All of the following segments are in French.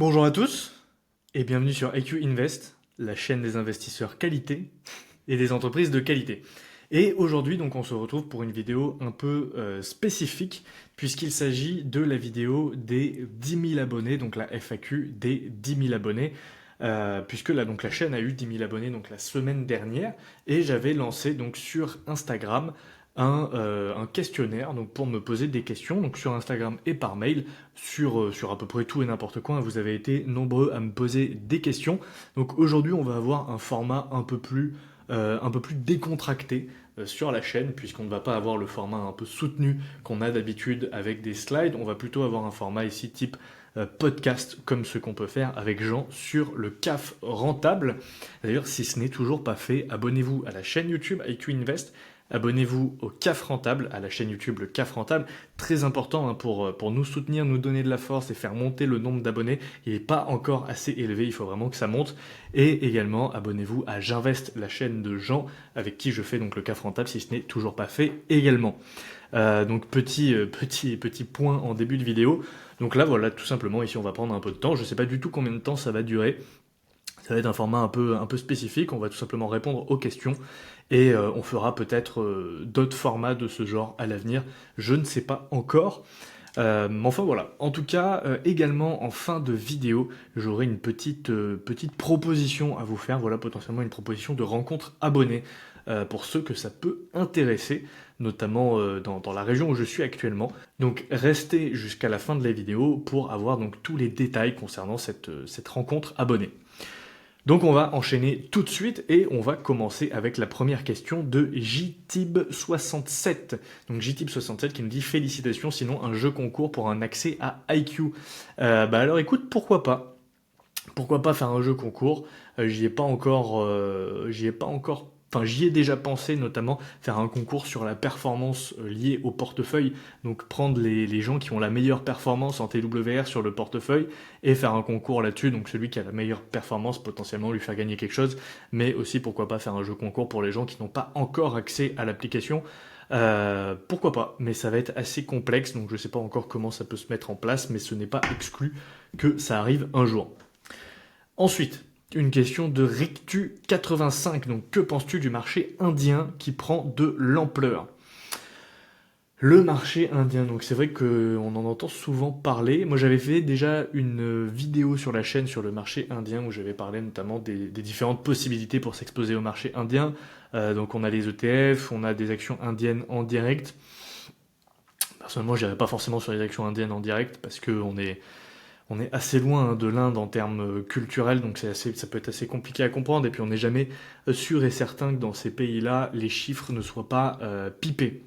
Bonjour à tous et bienvenue sur IQ Invest, la chaîne des investisseurs qualité et des entreprises de qualité. Et aujourd'hui, donc, on se retrouve pour une vidéo un peu spécifique puisqu'il s'agit de la vidéo des 10 000 abonnés, donc la FAQ des 10 000 abonnés. Puisque là, donc, la chaîne a eu 10 000 abonnés donc, la semaine dernière et j'avais lancé donc, sur Instagram un questionnaire donc, pour me poser des questions donc, sur Instagram et par mail sur à peu près tout et n'importe quoi. Vous avez été nombreux à me poser des questions. Donc aujourd'hui, on va avoir un format un peu plus décontracté sur la chaîne, puisqu'on ne va pas avoir le format un peu soutenu qu'on a d'habitude avec des slides. On va plutôt avoir un format ici type podcast, comme ce qu'on peut faire avec Jean sur le CAF rentable. D'ailleurs, si ce n'est toujours pas fait, abonnez-vous à la chaîne YouTube IQ Invest. Abonnez-vous au CAF Rentable, à la chaîne YouTube le CAF Rentable. Très important hein, pour nous soutenir, nous donner de la force et faire monter le nombre d'abonnés. Il n'est pas encore assez élevé, il faut vraiment que ça monte. Et également, abonnez-vous à J'invest, la chaîne de Jean, avec qui je fais donc le CAF Rentable, si ce n'est toujours pas fait également. Donc petit point en début de vidéo. Donc là, voilà, tout simplement, ici on va prendre un peu de temps. Je ne sais pas du tout combien de temps ça va durer. Ça va être un format un peu spécifique, on va tout simplement répondre aux questions et on fera peut-être d'autres formats de ce genre à l'avenir, je ne sais pas encore. Mais enfin voilà, en tout cas, également en fin de vidéo, j'aurai une petite proposition à vous faire, voilà potentiellement une proposition de rencontre abonnée pour ceux que ça peut intéresser, notamment dans la région où je suis actuellement. Donc restez jusqu'à la fin de la vidéo pour avoir donc tous les détails concernant cette rencontre abonnée. Donc on va enchaîner tout de suite et on va commencer avec la première question de JTib67. Donc JTib67 qui nous dit félicitations, sinon un jeu concours pour un accès à IQ. Alors écoute, pourquoi pas? Pourquoi pas faire un jeu concours? J'y ai pas encore. Enfin, j'y ai déjà pensé, notamment faire un concours sur la performance liée au portefeuille. Donc, prendre les gens qui ont la meilleure performance en TWR sur le portefeuille et faire un concours là-dessus. Donc, celui qui a la meilleure performance, potentiellement lui faire gagner quelque chose. Mais aussi, pourquoi pas faire un jeu concours pour les gens qui n'ont pas encore accès à l'application. Pourquoi pas? Mais ça va être assez complexe. Donc, je ne sais pas encore comment ça peut se mettre en place. Mais ce n'est pas exclu que ça arrive un jour. Ensuite, une question de Rictu85. Donc, que penses-tu du marché indien qui prend de l'ampleur? Le marché indien, donc c'est vrai qu'on en entend souvent parler. Moi j'avais fait déjà une vidéo sur la chaîne sur le marché indien où j'avais parlé notamment des différentes possibilités pour s'exposer au marché indien. Donc on a les ETF, on a des actions indiennes en direct. Personnellement je n'irai pas forcément sur les actions indiennes en direct parce qu'on est assez loin hein, de l'Inde en termes culturels, donc ça peut être assez compliqué à comprendre. Et puis on n'est jamais sûr et certain que dans ces pays-là, les chiffres ne soient pas pipés.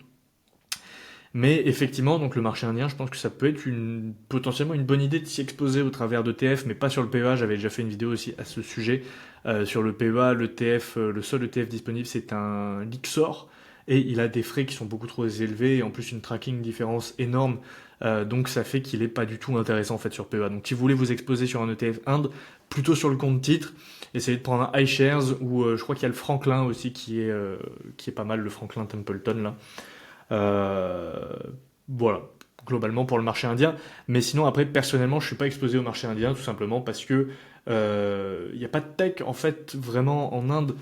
Mais effectivement, donc le marché indien, je pense que ça peut être potentiellement une bonne idée de s'y exposer au travers d'ETF, mais pas sur le PEA. J'avais déjà fait une vidéo aussi à ce sujet. Sur le PEA, l'ETF, le seul ETF disponible, c'est un Lixor. Et il a des frais qui sont beaucoup trop élevés et en plus une tracking différence énorme. Donc ça fait qu'il est pas du tout intéressant en fait sur PEA. Donc si vous voulez vous exposer sur un ETF Inde, plutôt sur le compte titre, essayez de prendre un iShares ou je crois qu'il y a le Franklin aussi qui est pas mal, le Franklin Templeton là. Euh, voilà, globalement pour le marché indien. Mais sinon, après, personnellement, je suis pas exposé au marché indien, tout simplement parce que il n'y a pas de tech en fait vraiment en Inde.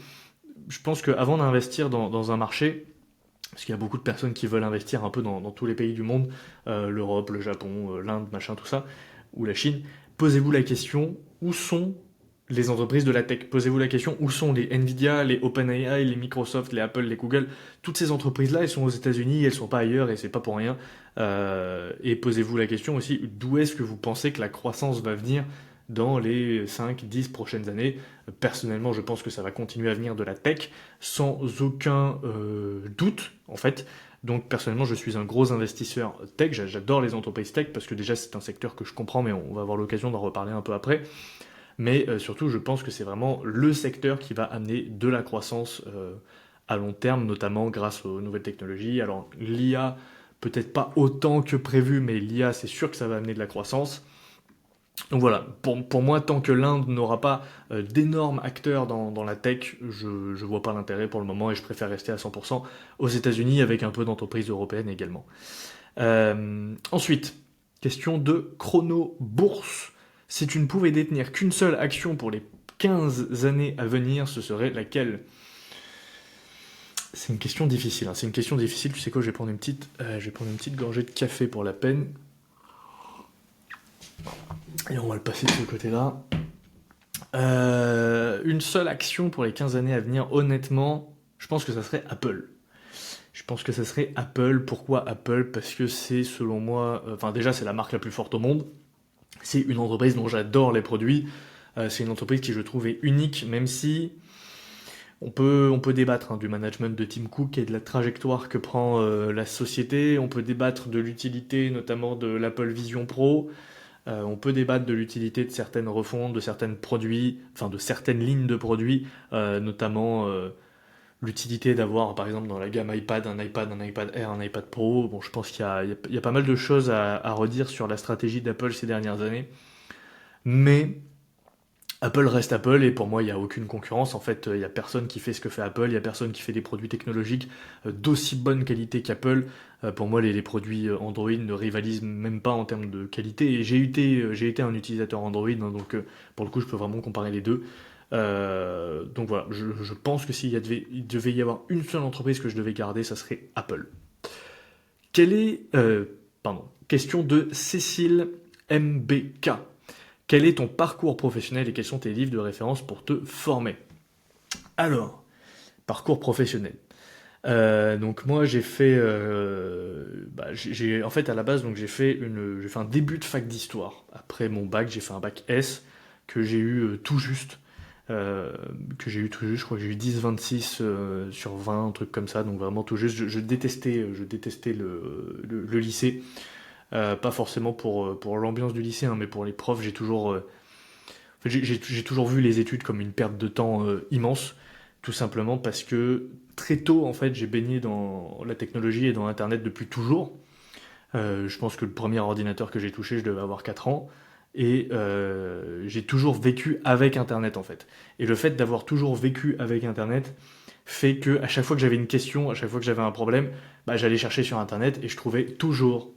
Je pense qu'avant d'investir dans un marché, parce qu'il y a beaucoup de personnes qui veulent investir un peu dans tous les pays du monde, l'Europe, le Japon, l'Inde, machin, tout ça, ou la Chine, posez-vous la question, où sont les entreprises de la tech? Posez-vous la question, où sont les Nvidia, les OpenAI, les Microsoft, les Apple, les Google? Toutes ces entreprises-là, elles sont aux États-Unis, elles sont pas ailleurs et c'est pas pour rien. Et posez-vous la question aussi, d'où est-ce que vous pensez que la croissance va venir dans les 5-10 prochaines années? Personnellement, je pense que ça va continuer à venir de la tech sans aucun doute en fait. Donc personnellement, je suis un gros investisseur tech. J'adore les entreprises tech parce que déjà c'est un secteur que je comprends, mais on va avoir l'occasion d'en reparler un peu après. Mais surtout, je pense que c'est vraiment le secteur qui va amener de la croissance à long terme, notamment grâce aux nouvelles technologies. Alors l'IA, peut-être pas autant que prévu, mais l'IA, c'est sûr que ça va amener de la croissance. Donc voilà, pour moi, tant que l'Inde n'aura pas d'énormes acteurs dans la tech, je ne vois pas l'intérêt pour le moment et je préfère rester à 100% aux États-Unis avec un peu d'entreprises européennes également. Ensuite, question de Chrono Bourse. Si tu ne pouvais détenir qu'une seule action pour les 15 années à venir, ce serait laquelle? C'est une question difficile, hein. C'est une question difficile. Tu sais quoi, je vais prendre une petite gorgée de café pour la peine. Et on va le passer de ce côté-là. Une seule action pour les 15 années à venir, honnêtement, je pense que ça serait Apple. Je pense que ça serait Apple. Pourquoi Apple? Parce que c'est, selon moi, enfin déjà c'est la marque la plus forte au monde. C'est une entreprise dont j'adore les produits. C'est une entreprise qui je trouve est unique, même si on peut débattre, hein, du management de Tim Cook et de la trajectoire que prend la société. On peut débattre de l'utilité notamment de l'Apple Vision Pro. On peut débattre de l'utilité de certaines refontes, de certains produits, enfin de certaines lignes de produits, notamment l'utilité d'avoir par exemple dans la gamme iPad, un iPad Air, un iPad Pro. Bon, je pense qu'il y a pas mal de choses à redire sur la stratégie d'Apple ces dernières années. Mais Apple reste Apple et pour moi il n'y a aucune concurrence. En fait, il n'y a personne qui fait ce que fait Apple, il n'y a personne qui fait des produits technologiques d'aussi bonne qualité qu'Apple. Pour moi les produits Android ne rivalisent même pas en termes de qualité. Et j'ai été un utilisateur Android, hein, donc pour le coup je peux vraiment comparer les deux. Donc voilà, je pense que il devait y avoir une seule entreprise que je devais garder, ça serait Apple. Quelle est... pardon. Question de Cécile MBK. Quel est ton parcours professionnel et quels sont tes livres de référence pour te former? Alors, parcours professionnel. Donc moi j'ai fait, en fait à la base donc j'ai fait un début de fac d'histoire. Après mon bac j'ai fait un bac S que j'ai eu tout juste, je crois que j'ai eu 10,26 sur 20, un truc comme ça, donc vraiment tout juste. Je détestais le lycée. Pas forcément pour l'ambiance du lycée, hein, mais pour les profs, en fait, j'ai toujours vu les études comme une perte de temps immense, tout simplement parce que très tôt, en fait, j'ai baigné dans la technologie et dans Internet depuis toujours. Je pense que le premier ordinateur que j'ai touché, je devais avoir 4 ans. Et j'ai toujours vécu avec Internet, en fait. Et le fait d'avoir toujours vécu avec Internet fait que à chaque fois que j'avais une question, à chaque fois que j'avais un problème, bah, j'allais chercher sur Internet et je trouvais toujours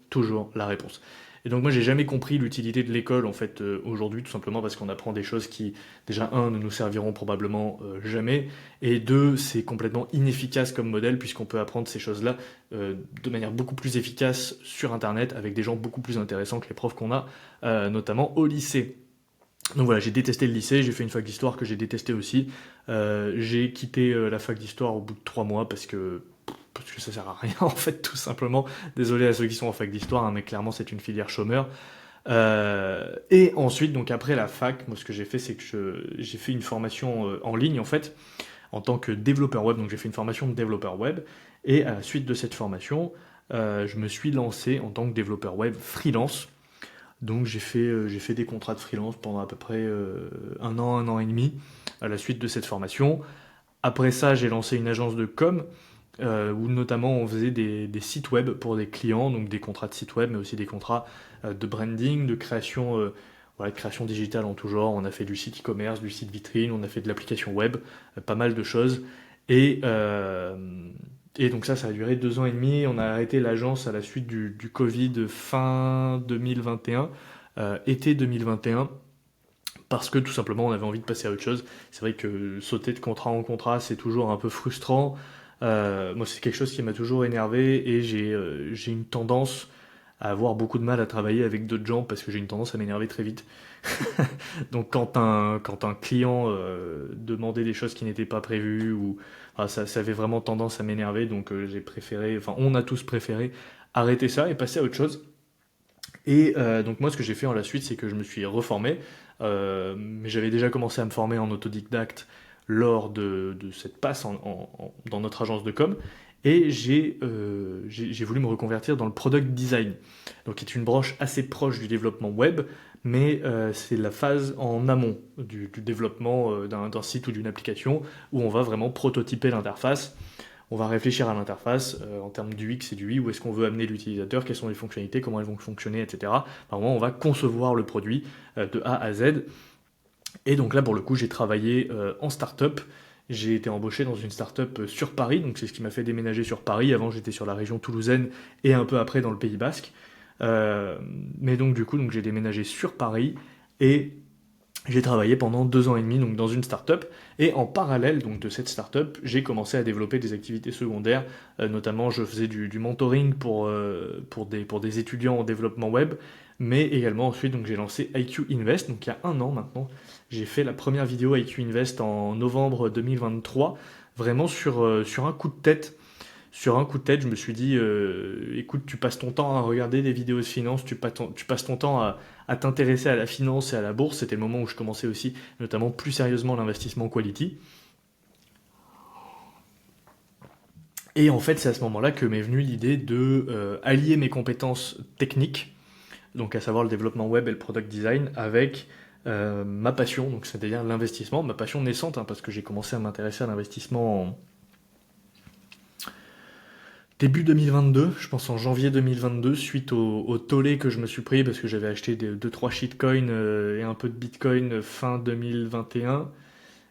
la réponse. Et donc moi j'ai jamais compris l'utilité de l'école en fait aujourd'hui, tout simplement parce qu'on apprend des choses qui déjà ne nous serviront probablement jamais, et deux, c'est complètement inefficace comme modèle puisqu'on peut apprendre ces choses-là de manière beaucoup plus efficace sur Internet avec des gens beaucoup plus intéressants que les profs qu'on a, notamment au lycée. Donc voilà, j'ai détesté le lycée, j'ai fait une fac d'histoire que j'ai détesté aussi. J'ai quitté la fac d'histoire au bout de 3 mois parce que ça sert à rien en fait, tout simplement. Désolé à ceux qui sont en fac d'histoire, hein, mais clairement c'est une filière chômeur. Et ensuite, donc après la fac, moi ce que j'ai fait, c'est que j'ai fait une formation en ligne en fait, en tant que développeur web. Donc j'ai fait une formation de développeur web, et à la suite de cette formation, je me suis lancé en tant que développeur web freelance. Donc j'ai fait des contrats de freelance pendant à peu près un an et demi à la suite de cette formation. Après ça, j'ai lancé une agence de com où notamment on faisait des sites web pour des clients, donc des contrats de sites web, mais aussi des contrats de branding, de création, voilà, de création digitale en tout genre. On a fait du site e-commerce, du site vitrine, on a fait de l'application web, pas mal de choses. Et, euh, et donc ça a duré 2 ans et demi. On a arrêté l'agence à la suite du Covid fin 2021, été 2021, parce que tout simplement on avait envie de passer à autre chose. C'est vrai que sauter de contrat en contrat, c'est toujours un peu frustrant. Moi, c'est quelque chose qui m'a toujours énervé et j'ai une tendance à avoir beaucoup de mal à travailler avec d'autres gens parce que j'ai une tendance à m'énerver très vite. Donc quand un client demandait des choses qui n'étaient pas prévues ou ça avait vraiment tendance à m'énerver, donc j'ai préféré, enfin on a tous préféré arrêter ça et passer à autre chose. Et donc moi ce que j'ai fait en la suite, c'est que je me suis reformé, mais j'avais déjà commencé à me former en autodidacte lors de cette passe dans notre agence de com, et j'ai voulu me reconvertir dans le product design, donc qui est une branche assez proche du développement web, mais c'est la phase en amont du développement d'un site ou d'une application où on va vraiment prototyper l'interface. On va réfléchir à l'interface en termes du X et du Y, où est-ce qu'on veut amener l'utilisateur, quelles sont les fonctionnalités, comment elles vont fonctionner, etc. Par moment, on va concevoir le produit de A à Z. Et donc là, pour le coup, j'ai travaillé en start-up. J'ai été embauché dans une start-up sur Paris, donc c'est ce qui m'a fait déménager sur Paris. Avant, j'étais sur la région toulousaine et un peu après dans le Pays Basque. Mais donc, du coup, j'ai déménagé sur Paris Et j'ai travaillé pendant 2 ans et demi donc dans une startup et en parallèle donc de cette startup, j'ai commencé à développer des activités secondaires. Notamment, je faisais du mentoring pour des étudiants en développement web, mais également ensuite donc j'ai lancé IQ Invest. Donc il y a un an maintenant, j'ai fait la première vidéo IQ Invest en novembre 2023, vraiment sur un coup de tête. Sur un coup de tête, je me suis dit, écoute, tu passes ton temps à regarder des vidéos de finance, tu passes ton temps à t'intéresser à la finance et à la bourse. C'était le moment où je commençais aussi, notamment plus sérieusement, l'investissement quality. Et en fait, c'est à ce moment-là que m'est venue l'idée de allier mes compétences techniques, donc à savoir le développement web et le product design, avec ma passion, donc c'est-à-dire l'investissement, ma passion naissante, hein, parce que j'ai commencé à m'intéresser à l'investissement en début 2022, je pense en janvier 2022, suite au tollé que je me suis pris parce que j'avais acheté 2-3 shitcoins et un peu de bitcoin fin 2021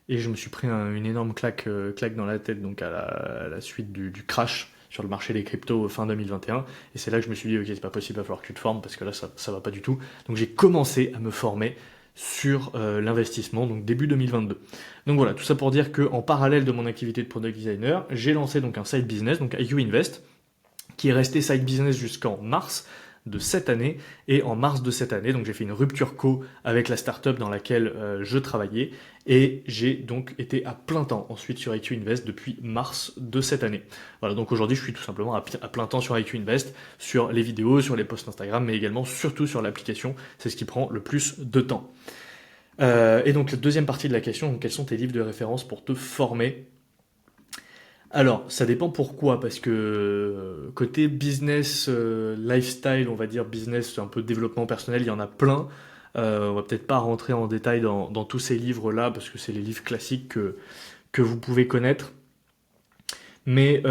et je me suis pris une énorme claque dans la tête donc à la suite du crash sur le marché des cryptos fin 2021 et c'est là que je me suis dit ok c'est pas possible, il va falloir que tu te formes parce que là ça va pas du tout. Donc j'ai commencé à me former sur l'investissement donc début 2022. Donc voilà, tout ça pour dire que en parallèle de mon activité de product designer, j'ai lancé donc un side business donc IQ Invest qui est resté side business jusqu'en mars de cette année. Et en mars de cette année, donc j'ai fait une rupture co avec la startup dans laquelle je travaillais. Et j'ai donc été à plein temps ensuite sur IQ Invest depuis mars de cette année. Voilà, donc aujourd'hui je suis tout simplement à plein temps sur IQ Invest, sur les vidéos, sur les posts Instagram, mais également surtout sur l'application. C'est ce qui prend le plus de temps. Et donc la deuxième partie de la question, donc, quels sont tes livres de référence pour te former? Alors, ça dépend pourquoi, parce que côté business, lifestyle, on va dire business, un peu développement personnel, il y en a plein. On va peut-être pas rentrer en détail dans tous ces livres-là, parce que c'est les livres classiques que vous pouvez connaître. Mais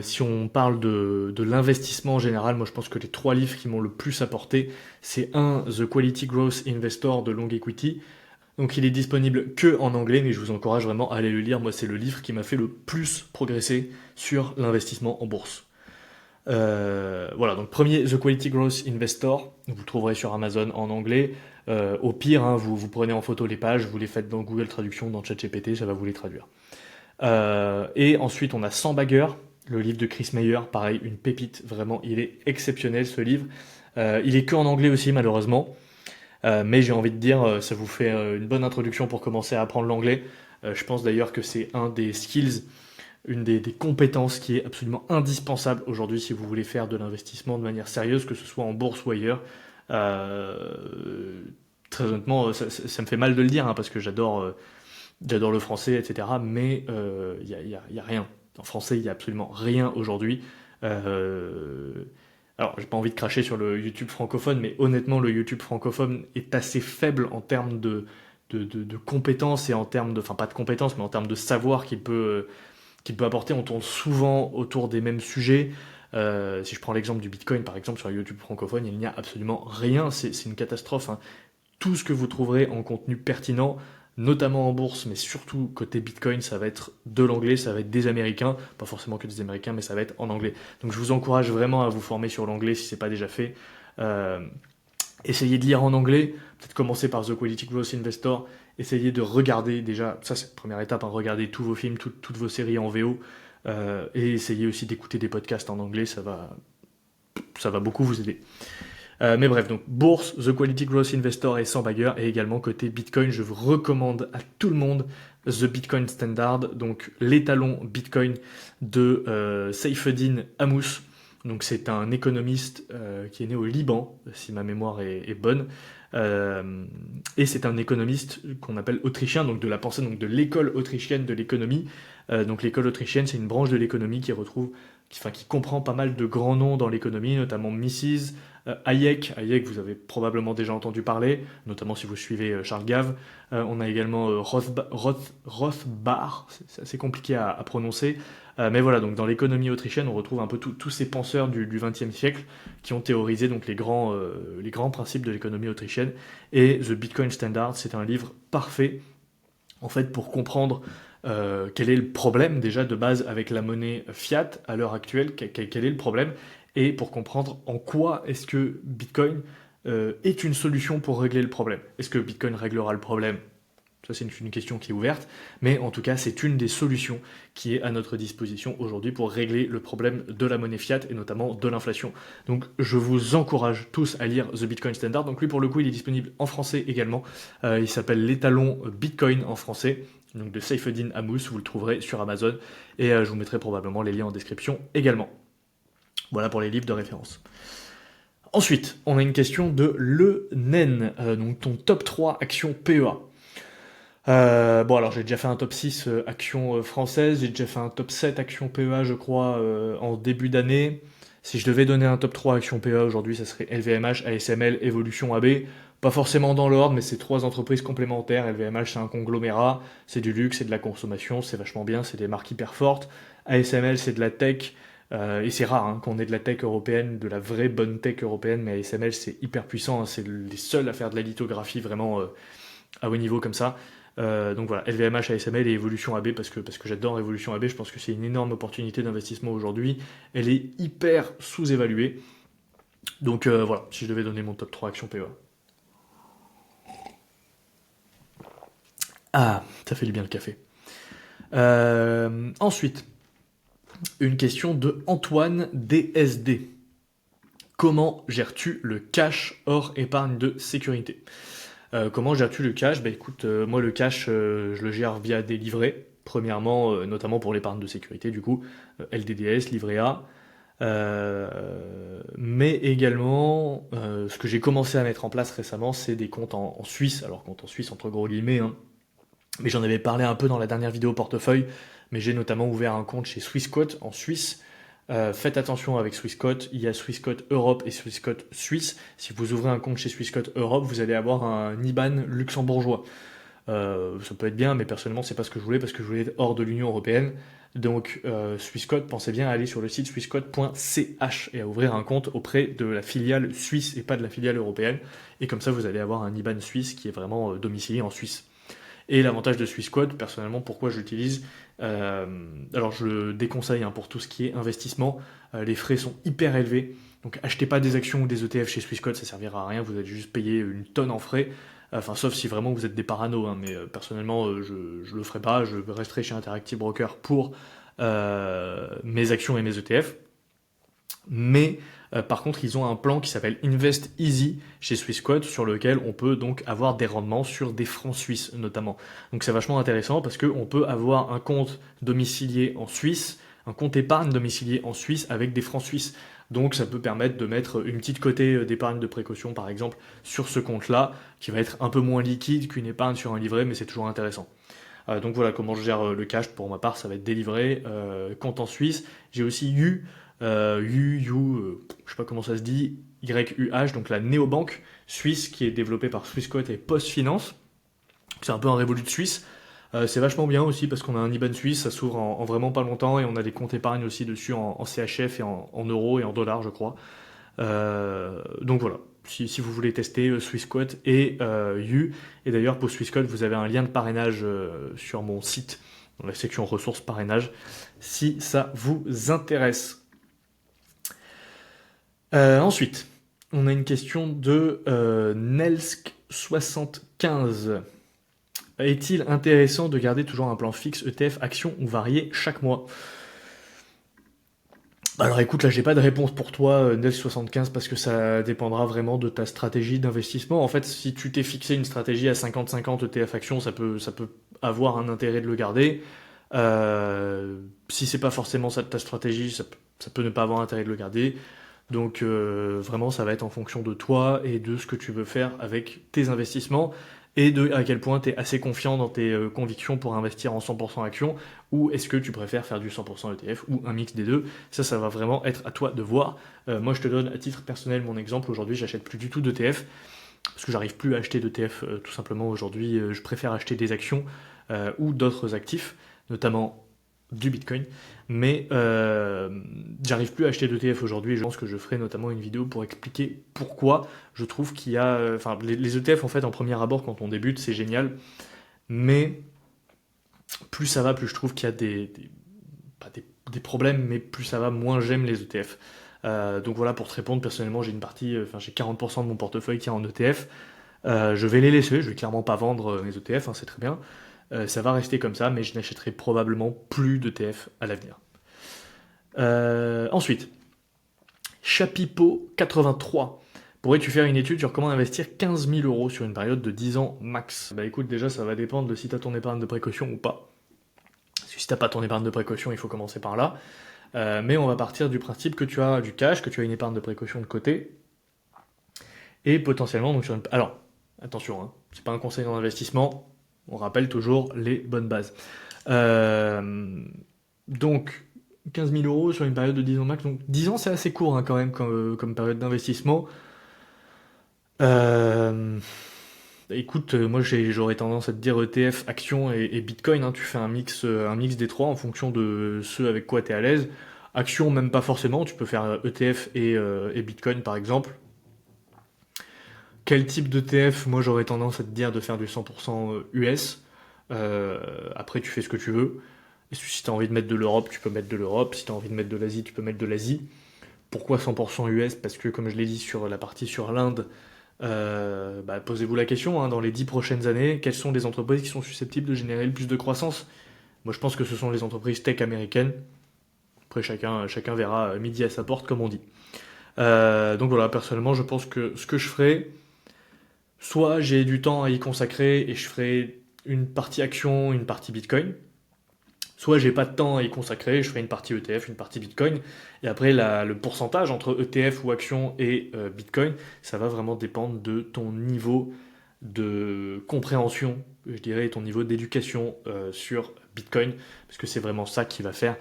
si on parle de l'investissement en général, moi je pense que les trois livres qui m'ont le plus apporté, c'est un, The Quality Growth Investor de Long Equity. Donc il est disponible que en anglais, mais je vous encourage vraiment à aller le lire. Moi, c'est le livre qui m'a fait le plus progresser sur l'investissement en bourse. Voilà, donc premier, The Quality Growth Investor, vous le trouverez sur Amazon en anglais. Au pire, hein, vous prenez en photo les pages, vous les faites dans Google Traduction, dans ChatGPT, ça va vous les traduire. Et ensuite, on a 100 bagueurs, le livre de Chris Meyer, pareil, une pépite, vraiment, il est exceptionnel ce livre. Il est que en anglais aussi, malheureusement. Mais j'ai envie de dire, ça vous fait une bonne introduction pour commencer à apprendre l'anglais. Je pense d'ailleurs que c'est un des skills, une des compétences qui est absolument indispensable aujourd'hui si vous voulez faire de l'investissement de manière sérieuse, que ce soit en bourse ou ailleurs. Très honnêtement, ça me fait mal de le dire hein, parce que j'adore le français, etc. Mais y a rien. En français, il n'y a absolument rien aujourd'hui. Euh, alors, j'ai pas envie de cracher sur le YouTube francophone, mais honnêtement, le YouTube francophone est assez faible en termes de compétences et en termes de, enfin pas de compétences, mais en termes de savoir qu'il peut apporter. On tourne souvent autour des mêmes sujets. Si je prends l'exemple du Bitcoin, par exemple, sur YouTube francophone, il n'y a absolument rien. C'est une catastrophe, hein. Tout ce que vous trouverez en contenu pertinent, notamment en bourse, mais surtout côté Bitcoin, ça va être de l'anglais, ça va être des Américains, pas forcément que des Américains, mais ça va être en anglais. Donc je vous encourage vraiment à vous former sur l'anglais si c'est pas déjà fait. Euh, Essayez de lire en anglais, peut-être commencer par The Quality Growth Investor, essayez de regarder déjà, ça c'est la première étape, hein, regardez tous vos films, toutes vos séries en VO, et essayez aussi d'écouter des podcasts en anglais, ça va beaucoup vous aider. Mais bref, donc bourse, The Quality Growth Investor et 100 bagueurs. Et également côté Bitcoin, je vous recommande à tout le monde The Bitcoin Standard, donc l'étalon Bitcoin de Saifeddin Ammous. Donc c'est un économiste qui est né au Liban, si ma mémoire est bonne. Et c'est un économiste qu'on appelle autrichien, donc de la pensée, donc de l'école autrichienne de l'économie. Donc l'école autrichienne, c'est une branche de l'économie qui comprend pas mal de grands noms dans l'économie, notamment Mises, Hayek, vous avez probablement déjà entendu parler, notamment si vous suivez Charles Gave. On a également Rothbard, c'est assez compliqué à prononcer. Mais voilà, donc dans l'économie autrichienne, on retrouve un peu tous ces penseurs du XXe siècle qui ont théorisé donc les grands principes de l'économie autrichienne. Et The Bitcoin Standard, c'est un livre parfait en fait pour comprendre quel est le problème déjà de base avec la monnaie fiat à l'heure actuelle, quel est le problème, et pour comprendre en quoi est-ce que Bitcoin est une solution pour régler le problème. Est-ce que Bitcoin réglera le problème? Ça, c'est une question qui est ouverte, mais en tout cas, c'est une des solutions qui est à notre disposition aujourd'hui pour régler le problème de la monnaie fiat et notamment de l'inflation. Donc, je vous encourage tous à lire The Bitcoin Standard. Donc, lui, pour le coup, il est disponible en français également. Il s'appelle L'étalon Bitcoin en français, donc de Saifeddin Ammous. Vous le trouverez sur Amazon et je vous mettrai probablement les liens en description également. Voilà pour les livres de référence. Ensuite, on a une question de Le Nen, donc ton top 3 actions PEA. Bon, alors j'ai déjà fait un top 6 actions françaises, j'ai déjà fait un top 7 actions PEA, je crois, en début d'année. Si je devais donner un top 3 actions PEA aujourd'hui, ça serait LVMH, ASML, Evolution AB. Pas forcément dans l'ordre, mais c'est trois entreprises complémentaires. LVMH, c'est un conglomérat, c'est du luxe, c'est de la consommation, c'est vachement bien, c'est des marques hyper fortes. ASML, c'est de la tech, et c'est rare hein, qu'on ait de la tech européenne, de la vraie bonne tech européenne, mais ASML, c'est hyper puissant, hein, c'est les seuls à faire de la lithographie vraiment à haut niveau comme ça. Donc voilà, LVMH, ASML et Evolution AB parce que j'adore Evolution AB, je pense que c'est une énorme opportunité d'investissement aujourd'hui. Elle est hyper sous-évaluée. Donc voilà, si je devais donner mon top 3 actions PEA. Ah, ça fait du bien le café. Ensuite, une question de Antoine DSD. Comment gères-tu le cash hors épargne de sécurité? Comment gères-tu le cash? Bah écoute, moi le cash, je le gère via des livrets. Premièrement, notamment pour l'épargne de sécurité, du coup, LDDS, livret A. Mais également, ce que j'ai commencé à mettre en place récemment, c'est des comptes en Suisse. Alors compte en Suisse entre gros guillemets, hein. Mais j'en avais parlé un peu dans la dernière vidéo portefeuille. Mais j'ai notamment ouvert un compte chez Swissquote en Suisse. Faites attention avec Swissquote, il y a Swissquote Europe et Swissquote Suisse. Si vous ouvrez un compte chez Swissquote Europe, vous allez avoir un IBAN luxembourgeois. Ça peut être bien, mais personnellement, c'est pas ce que je voulais parce que je voulais être hors de l'Union européenne. Donc, Swissquote, pensez bien à aller sur le site swissquote.ch et à ouvrir un compte auprès de la filiale suisse et pas de la filiale européenne. Et comme ça, vous allez avoir un IBAN suisse qui est vraiment domicilié en Suisse. Et l'avantage de Swissquote, personnellement, pourquoi je l'utilise, alors je le déconseille hein, pour tout ce qui est investissement, les frais sont hyper élevés, donc achetez pas des actions ou des ETF chez Swissquote, ça servira à rien, vous allez juste payer une tonne en frais, enfin sauf si vraiment vous êtes des parano, hein, mais personnellement je le ferai pas, je resterai chez Interactive Broker pour mes actions et mes ETF. Mais par contre, ils ont un plan qui s'appelle Invest Easy chez Swissquote sur lequel on peut donc avoir des rendements sur des francs suisses notamment. Donc c'est vachement intéressant parce qu'on peut avoir un compte domicilié en Suisse, un compte épargne domicilié en Suisse avec des francs suisses. Donc ça peut permettre de mettre une petite quotée d'épargne de précaution par exemple sur ce compte-là qui va être un peu moins liquide qu'une épargne sur un livret mais c'est toujours intéressant. Donc voilà comment je gère le cash pour ma part, ça va être délivré, compte en Suisse. J'ai aussi eu je sais pas comment ça se dit, YUH, donc la néobanque suisse qui est développée par Swissquote et PostFinance. C'est un peu un Revolut suisse. C'est vachement bien aussi parce qu'on a un IBAN suisse, ça s'ouvre en vraiment pas longtemps et on a des comptes épargne aussi dessus en CHF et en euros et en dollars, je crois. Donc voilà, si vous voulez tester Swissquote et U, et d'ailleurs pour Swissquote, vous avez un lien de parrainage sur mon site, dans la section ressources parrainage, si ça vous intéresse. Ensuite, on a une question de Nelsk75. Est-il intéressant de garder toujours un plan fixe ETF action ou varié chaque mois? Alors écoute, là j'ai pas de réponse pour toi, Nelsk75, parce que ça dépendra vraiment de ta stratégie d'investissement. En fait, si tu t'es fixé une stratégie à 50-50 ETF action, ça peut avoir un intérêt de le garder. Si c'est pas forcément ça ta stratégie, ça peut ne pas avoir intérêt de le garder. Donc vraiment, ça va être en fonction de toi et de ce que tu veux faire avec tes investissements et de à quel point tu es assez confiant dans tes convictions pour investir en 100% actions ou est-ce que tu préfères faire du 100% ETF ou un mix des deux. Ça va vraiment être à toi de voir. Moi, je te donne à titre personnel mon exemple. Aujourd'hui, j'achète plus du tout d'ETF parce que j'arrive plus à acheter d'ETF tout simplement aujourd'hui. Je préfère acheter des actions ou d'autres actifs, notamment du Bitcoin, mais j'arrive plus à acheter d'ETF aujourd'hui et je pense que je ferai notamment une vidéo pour expliquer pourquoi je trouve qu'il y a... Enfin, les ETF en fait en premier abord quand on débute c'est génial, mais plus ça va, plus je trouve qu'il y a pas des problèmes, mais plus ça va, moins j'aime les ETF. Donc voilà, pour te répondre, personnellement, j'ai 40% de mon portefeuille qui est en ETF. Je vais les laisser, je vais clairement pas vendre mes ETF, hein, c'est très bien. Ça va rester comme ça, mais je n'achèterai probablement plus d'ETF à l'avenir. Ensuite, Chapipo 83. Pourrais-tu faire une étude sur comment investir 15 000 euros sur une période de 10 ans max? Bah écoute, déjà ça va dépendre de si tu as ton épargne de précaution ou pas. Parce que si t'as pas ton épargne de précaution, il faut commencer par là. Mais on va partir du principe que tu as du cash, que tu as une épargne de précaution de côté, et potentiellement donc sur une... Alors, attention, hein, c'est pas un conseil en investissement, on rappelle toujours les bonnes bases. Donc, 15 000 euros sur une période de 10 ans max, donc 10 ans c'est assez court hein, quand même comme période d'investissement. Écoute, moi j'aurais tendance à te dire ETF, actions et Bitcoin, hein, tu fais un mix des trois en fonction de ce avec quoi tu es à l'aise. Actions, même pas forcément, tu peux faire ETF et Bitcoin par exemple. Quel type d'ETF? Moi j'aurais tendance à te dire de faire du 100% US. Après tu fais ce que tu veux. Et si tu as envie de mettre de l'Europe, tu peux mettre de l'Europe. Si tu as envie de mettre de l'Asie, tu peux mettre de l'Asie. Pourquoi 100% US? Parce que comme je l'ai dit sur la partie sur l'Inde, posez-vous la question, hein, dans les 10 prochaines années, quelles sont les entreprises qui sont susceptibles de générer le plus de croissance? Moi je pense que ce sont les entreprises tech américaines. Après chacun verra midi à sa porte comme on dit. Donc voilà, personnellement je pense que ce que je ferai, soit j'ai du temps à y consacrer et je ferai une partie action, une partie Bitcoin, soit j'ai pas de temps à y consacrer, je ferai une partie ETF, une partie Bitcoin, et après le pourcentage entre ETF ou action et Bitcoin, ça va vraiment dépendre de ton niveau de compréhension, je dirais, et ton niveau d'éducation sur Bitcoin, parce que c'est vraiment ça qui va faire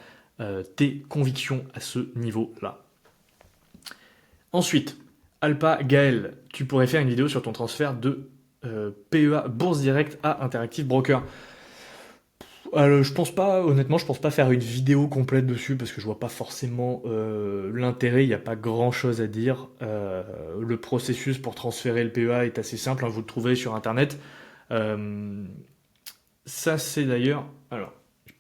tes convictions à ce niveau-là. Ensuite, Alpha Gaël, tu pourrais faire une vidéo sur ton transfert de PEA Bourse Direct à Interactive Broker. Je pense pas, honnêtement, je pense pas faire une vidéo complète dessus parce que je vois pas forcément l'intérêt, il n'y a pas grand chose à dire. Le processus pour transférer le PEA est assez simple, hein, vous le trouverez sur internet. Euh, Ça, c'est d'ailleurs. Alors,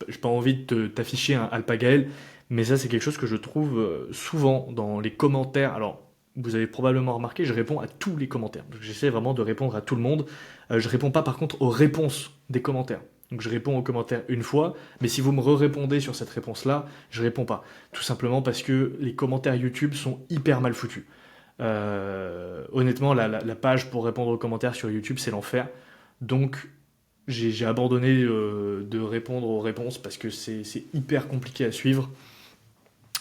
j'ai pas envie de t'afficher un Alpagaël, mais ça, c'est quelque chose que je trouve souvent dans les commentaires. Alors, vous avez probablement remarqué, je réponds à tous les commentaires. Donc, j'essaie vraiment de répondre à tout le monde. Je réponds pas, par contre, aux réponses des commentaires. Donc, je réponds aux commentaires une fois, mais si vous me répondez sur cette réponse-là, je réponds pas. Tout simplement parce que les commentaires YouTube sont hyper mal foutus. Honnêtement, la page pour répondre aux commentaires sur YouTube, c'est l'enfer. Donc, j'ai abandonné de répondre aux réponses parce que c'est hyper compliqué à suivre.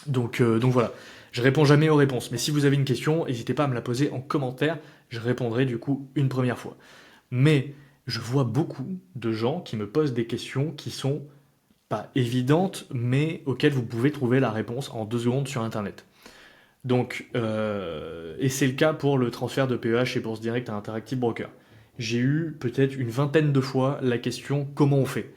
Donc voilà, je réponds jamais aux réponses. Mais si vous avez une question, n'hésitez pas à me la poser en commentaire. Je répondrai du coup une première fois. Mais je vois beaucoup de gens qui me posent des questions qui sont pas évidentes, mais auxquelles vous pouvez trouver la réponse en 2 secondes sur Internet. Donc, et c'est le cas pour le transfert de PEA chez Bourse Direct à Interactive Broker. J'ai eu peut-être une vingtaine de fois la question comment on fait.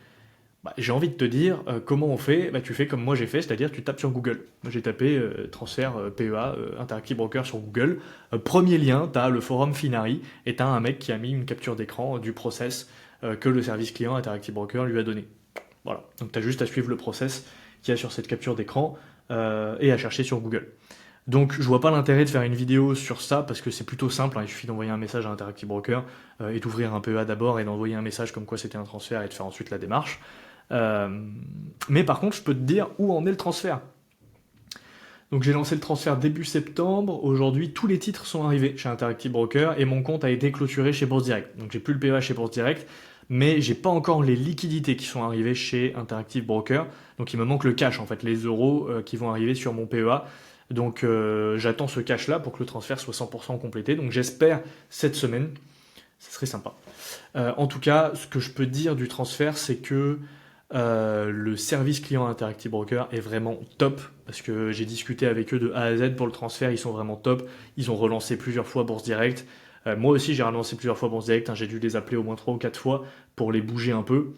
J'ai envie de te dire comment on fait. Tu fais comme moi j'ai fait, c'est-à-dire tu tapes sur Google. Moi j'ai tapé transfert PEA Interactive Broker sur Google. Premier lien, tu as le forum Finari et tu as un mec qui a mis une capture d'écran du process que le service client Interactive Broker lui a donné. Voilà, donc tu as juste à suivre le process qu'il y a sur cette capture d'écran et à chercher sur Google. Donc je vois pas l'intérêt de faire une vidéo sur ça parce que c'est plutôt simple, hein, il suffit d'envoyer un message à Interactive Broker et d'ouvrir un PEA d'abord et d'envoyer un message comme quoi c'était un transfert et de faire ensuite la démarche. Mais par contre je peux te dire où en est le transfert. Donc j'ai lancé le transfert début septembre, aujourd'hui tous les titres sont arrivés chez Interactive Broker et mon compte a été clôturé chez Bourse Direct. Donc j'ai plus le PEA chez Bourse Direct, mais j'ai pas encore les liquidités qui sont arrivées chez Interactive Broker. Donc il me manque le cash en fait, les euros qui vont arriver sur mon PEA. Donc j'attends ce cash là pour que le transfert soit 100% complété. Donc j'espère cette semaine, ça serait sympa. En tout cas, ce que je peux dire du transfert, c'est que le service client Interactive Broker est vraiment top parce que j'ai discuté avec eux de A à Z pour le transfert, ils sont vraiment top. Ils ont relancé plusieurs fois Bourse Direct. Moi aussi, j'ai relancé plusieurs fois Bourse Direct, hein, j'ai dû les appeler au moins 3 ou 4 fois pour les bouger un peu.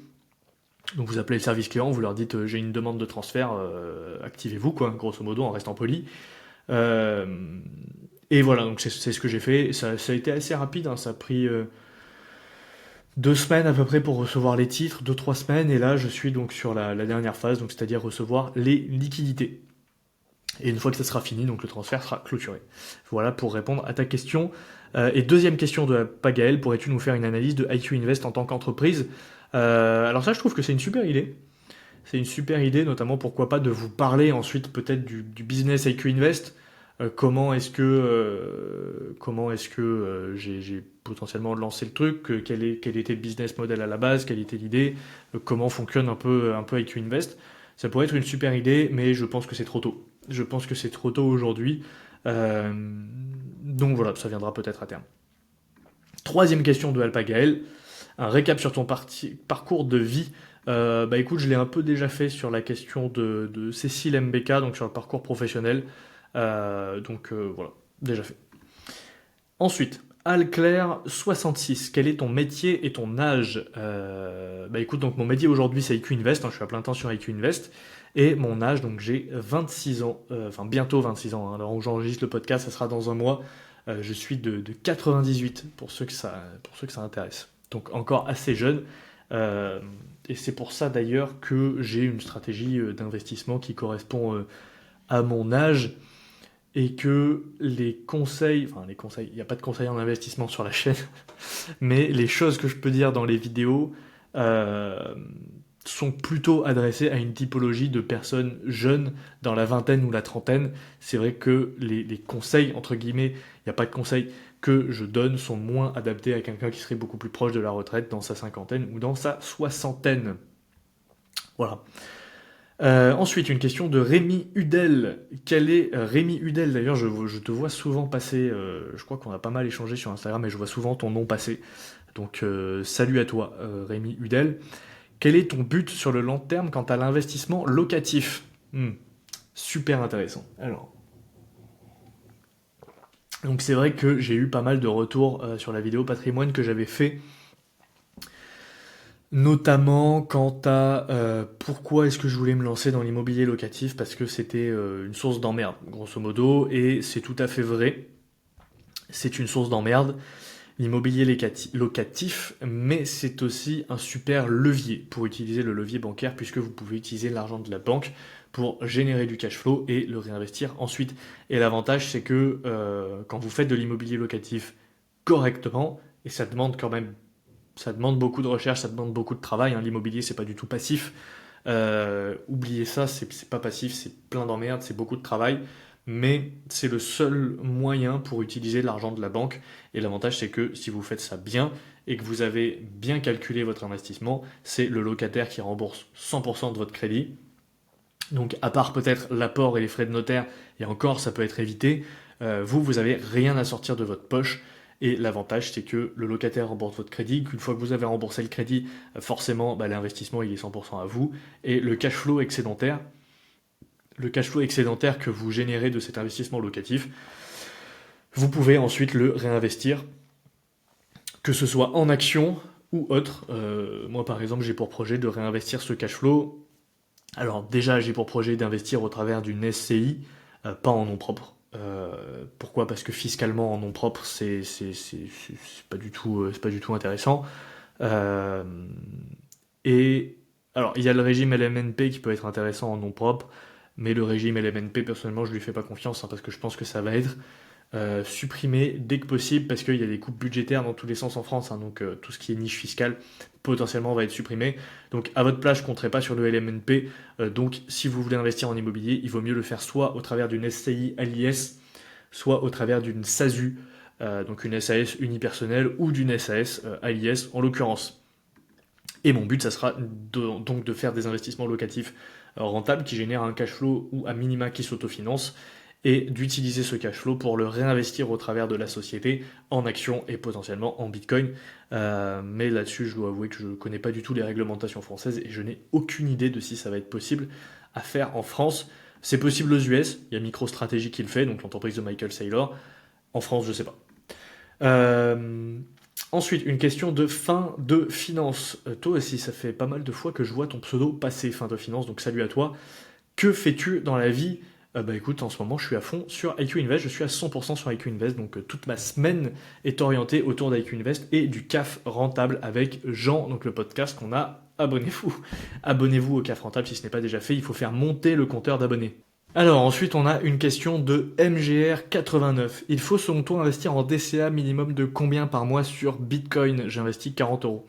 Donc vous appelez le service client, vous leur dites j'ai une demande de transfert, activez-vous quoi, grosso modo en restant poli. Euh, et voilà, donc c'est ce que j'ai fait. Ça a été assez rapide, hein, ça a pris 2 semaines à peu près pour recevoir les titres, 2-3 semaines, et là je suis donc sur la dernière phase, donc c'est-à-dire recevoir les liquidités. Et une fois que ça sera fini, donc le transfert sera clôturé. Voilà pour répondre à ta question. Et deuxième question de Pagaël, pourrais-tu nous faire une analyse de IQ Invest en tant qu'entreprise? Alors ça, je trouve que c'est une super idée. C'est une super idée, notamment pourquoi pas de vous parler ensuite peut-être du business IQ Invest. Comment est-ce que j'ai potentiellement lancé le truc, quel était le business model à la base, quelle était l'idée, comment fonctionne un peu IQ Invest. Ça pourrait être une super idée, mais je pense que c'est trop tôt. Je pense que c'est trop tôt aujourd'hui. Euh, donc voilà, ça viendra peut-être à terme. Troisième question de Alpa Gaël, un récap sur ton parcours de vie. Bah écoute, je l'ai un peu déjà fait sur la question de Cécile MBK, donc sur le parcours professionnel. Voilà, déjà fait. Ensuite, Alclair 66, quel est ton métier et ton âge? Bah écoute, donc mon métier aujourd'hui c'est IQ Invest, hein, je suis à plein temps sur IQ Invest, et mon âge, donc j'ai 26 ans, enfin bientôt 26 ans, hein, alors où j'enregistre le podcast, ça sera dans un mois. Je suis de 98 pour ceux que ça intéresse. Donc encore assez jeune. Euh, et c'est pour ça d'ailleurs que j'ai une stratégie d'investissement qui correspond à mon âge et que il n'y a pas de conseils en investissement sur la chaîne, mais les choses que je peux dire dans les vidéos euh, sont plutôt adressées à une typologie de personnes jeunes dans la vingtaine ou la trentaine. C'est vrai que les conseils, entre guillemets, il n'y a pas de conseils que je donne, sont moins adaptés à quelqu'un qui serait beaucoup plus proche de la retraite dans sa cinquantaine ou dans sa soixantaine. Voilà. Ensuite, une question de Rémi Hudel. Quel est Rémi Hudel? D'ailleurs, je te vois souvent passer. Je crois qu'on a pas mal échangé sur Instagram et je vois souvent ton nom passer. Donc, salut à toi, Rémi Hudel. Quel est ton but sur le long terme quant à l'investissement locatif? Super intéressant. Alors, donc c'est vrai que j'ai eu pas mal de retours sur la vidéo patrimoine que j'avais fait, notamment quant à pourquoi est-ce que je voulais me lancer dans l'immobilier locatif, parce que c'était une source d'emmerde, grosso modo, et c'est tout à fait vrai. C'est une source d'emmerde, l'immobilier locatif, mais c'est aussi un super levier pour utiliser le levier bancaire, puisque vous pouvez utiliser l'argent de la banque pour générer du cash flow et le réinvestir ensuite. Et l'avantage, c'est que quand vous faites de l'immobilier locatif correctement, et ça demande beaucoup de recherche, ça demande beaucoup de travail, hein. L'immobilier, c'est pas du tout passif. Oubliez ça, c'est pas passif, c'est plein d'emmerdes, c'est beaucoup de travail. Mais c'est le seul moyen pour utiliser l'argent de la banque. Et l'avantage, c'est que si vous faites ça bien et que vous avez bien calculé votre investissement, c'est le locataire qui rembourse 100% de votre crédit. Donc, à part peut-être l'apport et les frais de notaire, et encore, ça peut être évité, vous avez rien à sortir de votre poche. Et l'avantage, c'est que le locataire rembourse votre crédit, qu'une fois que vous avez remboursé le crédit, forcément, l'investissement, il est 100% à vous. Et le cash flow excédentaire que vous générez de cet investissement locatif, vous pouvez ensuite le réinvestir, que ce soit en action ou autre. Moi, par exemple, j'ai pour projet de réinvestir ce cash flow. Alors déjà, j'ai pour projet d'investir au travers d'une SCI, pas en nom propre. Pourquoi? Parce que fiscalement, en nom propre, c'est pas du tout intéressant. Euh, et alors, il y a le régime LMNP qui peut être intéressant en nom propre, mais le régime LMNP, personnellement, je lui fais pas confiance, hein, parce que je pense que ça va être supprimé dès que possible, parce qu'il y a des coupes budgétaires dans tous les sens en France, hein, donc tout ce qui est niche fiscale potentiellement va être supprimé. Donc à votre place, je ne compterai pas sur le LMNP. Donc si vous voulez investir en immobilier, il vaut mieux le faire soit au travers d'une SCI à l'IS, soit au travers d'une SASU, donc une SAS unipersonnelle, ou d'une SAS à l'IS en l'occurrence. Et mon but, ça sera donc de faire des investissements locatifs rentables qui génèrent un cash flow ou à minima qui s'autofinance et d'utiliser ce cash flow pour le réinvestir au travers de la société en actions et potentiellement en bitcoin. Mais là-dessus, je dois avouer que je ne connais pas du tout les réglementations françaises et je n'ai aucune idée de si ça va être possible à faire en France. C'est possible aux US, il y a MicroStrategy qui le fait, donc l'entreprise de Michael Saylor. En France, je ne sais pas. Ensuite, une question de fin de finance. Toi aussi, ça fait pas mal de fois que je vois ton pseudo passer fin de finance, donc salut à toi. Que fais-tu dans la vie? Bah écoute, en ce moment, je suis à fond sur IQ Invest, je suis à 100% sur IQ Invest, donc toute ma semaine est orientée autour d'IQ Invest et du CAF rentable avec Jean, donc le podcast qu'on a. Abonnez-vous. Abonnez-vous au CAF rentable si ce n'est pas déjà fait, il faut faire monter le compteur d'abonnés. Alors ensuite, on a une question de MGR89. Il faut selon toi investir en DCA minimum de combien par mois sur Bitcoin? J'investis 40 €.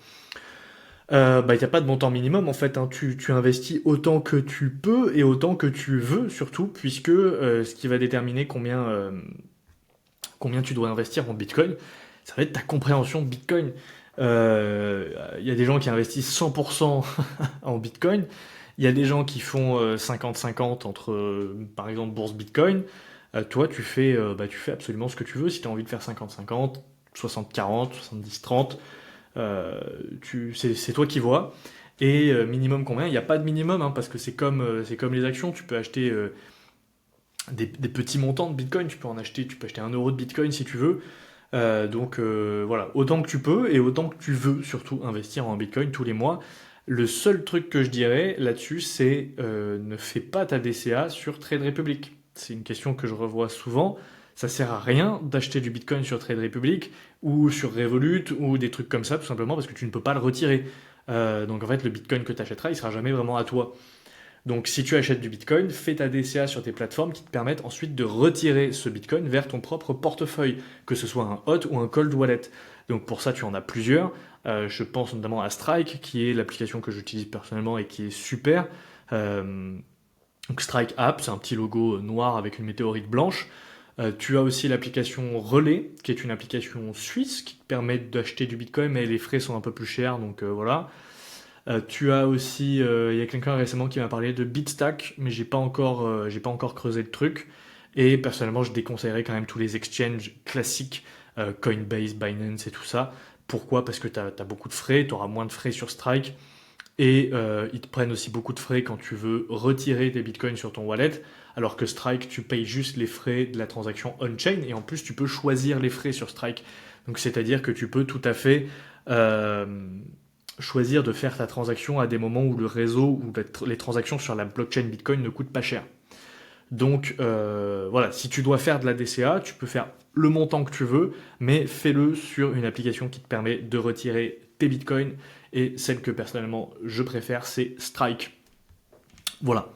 Bah, il n'y a pas de montant minimum en fait, hein. Tu investis autant que tu peux et autant que tu veux surtout, puisque ce qui va déterminer combien tu dois investir en Bitcoin, ça va être ta compréhension de Bitcoin. Il y a des gens qui investissent 100% en Bitcoin. Il y a des gens qui font 50-50 entre, par exemple, bourse Bitcoin. Toi, tu fais absolument ce que tu veux. Si tu as envie de faire 50-50, 60-40, 70-30, c'est toi qui vois. Et minimum combien? Il n'y a pas de minimum, hein, parce que c'est comme les actions. Tu peux acheter des petits montants de Bitcoin. Tu peux acheter 1 € de Bitcoin si tu veux. Voilà, autant que tu peux et autant que tu veux surtout investir en Bitcoin tous les mois. Le seul truc que je dirais là-dessus, c'est ne fais pas ta DCA sur Trade Republic. C'est une question que je revois souvent. Ça sert à rien d'acheter du Bitcoin sur Trade Republic ou sur Revolut ou des trucs comme ça, tout simplement parce que tu ne peux pas le retirer. Donc en fait, le Bitcoin que tu achèteras, il sera jamais vraiment à toi. Donc si tu achètes du Bitcoin, fais ta DCA sur tes plateformes qui te permettent ensuite de retirer ce Bitcoin vers ton propre portefeuille, que ce soit un hot ou un cold wallet. Donc pour ça, tu en as plusieurs. Je pense notamment à Strike, qui est l'application que j'utilise personnellement et qui est super. Donc Strike App, c'est un petit logo noir avec une météorite blanche. Tu as aussi l'application Relais, qui est une application suisse qui te permet d'acheter du Bitcoin, mais les frais sont un peu plus chers, donc voilà. Tu as aussi, il y a quelqu'un récemment qui m'a parlé de Bitstack, mais j'ai pas encore creusé le truc. Et personnellement, je déconseillerais quand même tous les exchanges classiques, Coinbase, Binance et tout ça. Pourquoi? Parce que tu as beaucoup de frais, tu auras moins de frais sur Strike. Et ils te prennent aussi beaucoup de frais quand tu veux retirer tes bitcoins sur ton wallet. Alors que Strike, tu payes juste les frais de la transaction on-chain. Et en plus, tu peux choisir les frais sur Strike. Donc c'est-à-dire que tu peux tout à fait euh, choisir de faire ta transaction à des moments où le réseau ou les transactions sur la blockchain Bitcoin ne coûtent pas cher. Donc voilà, si tu dois faire de la DCA, tu peux faire le montant que tu veux, mais fais-le sur une application qui te permet de retirer tes bitcoins. Et celle que personnellement je préfère, c'est Strike. Voilà.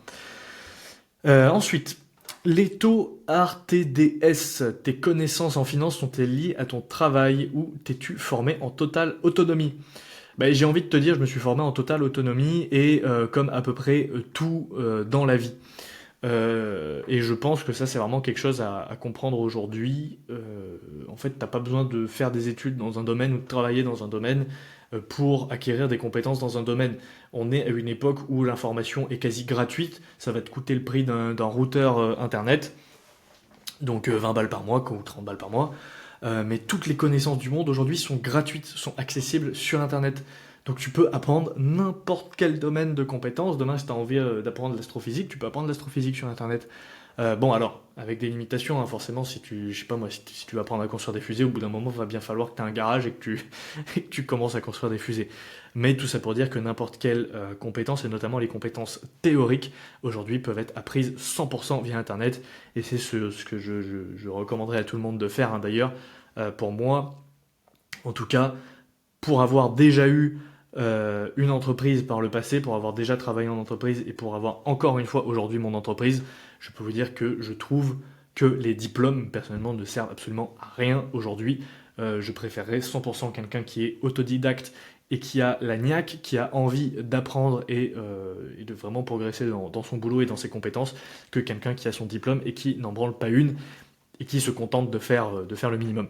Ensuite, les taux RTDS, tes connaissances en finance sont-elles liées à ton travail ou t'es-tu formé en totale autonomie? Bah, j'ai envie de te dire, je me suis formé en totale autonomie et comme à peu près tout dans la vie. Et je pense que ça, c'est vraiment quelque chose à comprendre aujourd'hui. En fait, t'as pas besoin de faire des études dans un domaine ou de travailler dans un domaine pour acquérir des compétences dans un domaine. On est à une époque où l'information est quasi gratuite. Ça va te coûter le prix d'un routeur internet, donc 20 balles par mois ou 30 balles par mois. Mais toutes les connaissances du monde aujourd'hui sont gratuites, sont accessibles sur Internet. Donc tu peux apprendre n'importe quel domaine de compétences. Demain, si tu as envie d'apprendre l'astrophysique, tu peux apprendre l'astrophysique sur Internet. Bon, alors, avec des limitations, hein, forcément, je sais pas moi, si tu vas apprendre à construire des fusées, au bout d'un moment, il va bien falloir que tu aies un garage et que et que tu commences à construire des fusées. Mais tout ça pour dire que n'importe quelle compétence, et notamment les compétences théoriques, aujourd'hui peuvent être apprises 100% via Internet. Et c'est ce que je recommanderais à tout le monde de faire, hein, d'ailleurs. Pour moi, en tout cas, pour avoir déjà eu une entreprise par le passé, pour avoir déjà travaillé en entreprise et pour avoir encore une fois aujourd'hui mon entreprise, je peux vous dire que je trouve que les diplômes, personnellement, ne servent absolument à rien aujourd'hui. Je préférerais 100% quelqu'un qui est autodidacte et qui a la niaque, qui a envie d'apprendre et de vraiment progresser dans son boulot et dans ses compétences, que quelqu'un qui a son diplôme et qui n'en branle pas une et qui se contente de faire le minimum.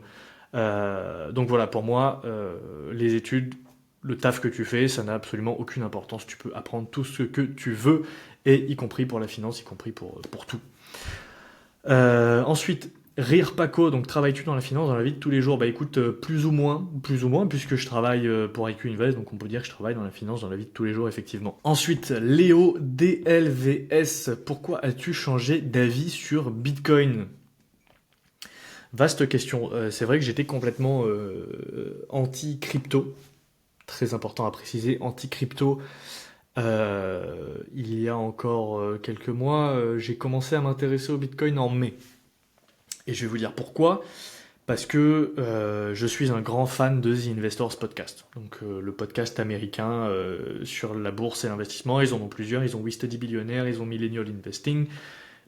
Donc voilà, pour moi, les études, le taf que tu fais, ça n'a absolument aucune importance. Tu peux apprendre tout ce que tu veux, et y compris pour la finance, y compris pour tout. Ensuite, Rire Paco, donc travailles-tu dans la finance dans la vie de tous les jours? Bah écoute, plus ou moins, puisque je travaille pour IQ Invest, donc on peut dire que je travaille dans la finance dans la vie de tous les jours, effectivement. Ensuite, Léo DLVS, pourquoi as-tu changé d'avis sur Bitcoin? Vaste question. C'est vrai que j'étais complètement anti-crypto. Très important à préciser, anti-crypto. Il y a encore quelques mois, j'ai commencé à m'intéresser au Bitcoin en mai. Et je vais vous dire pourquoi. Parce que je suis un grand fan de The Investors Podcast. Donc le podcast américain sur la bourse et l'investissement. Ils en ont plusieurs. Ils ont We Study Billionaire, ils ont Millennial Investing.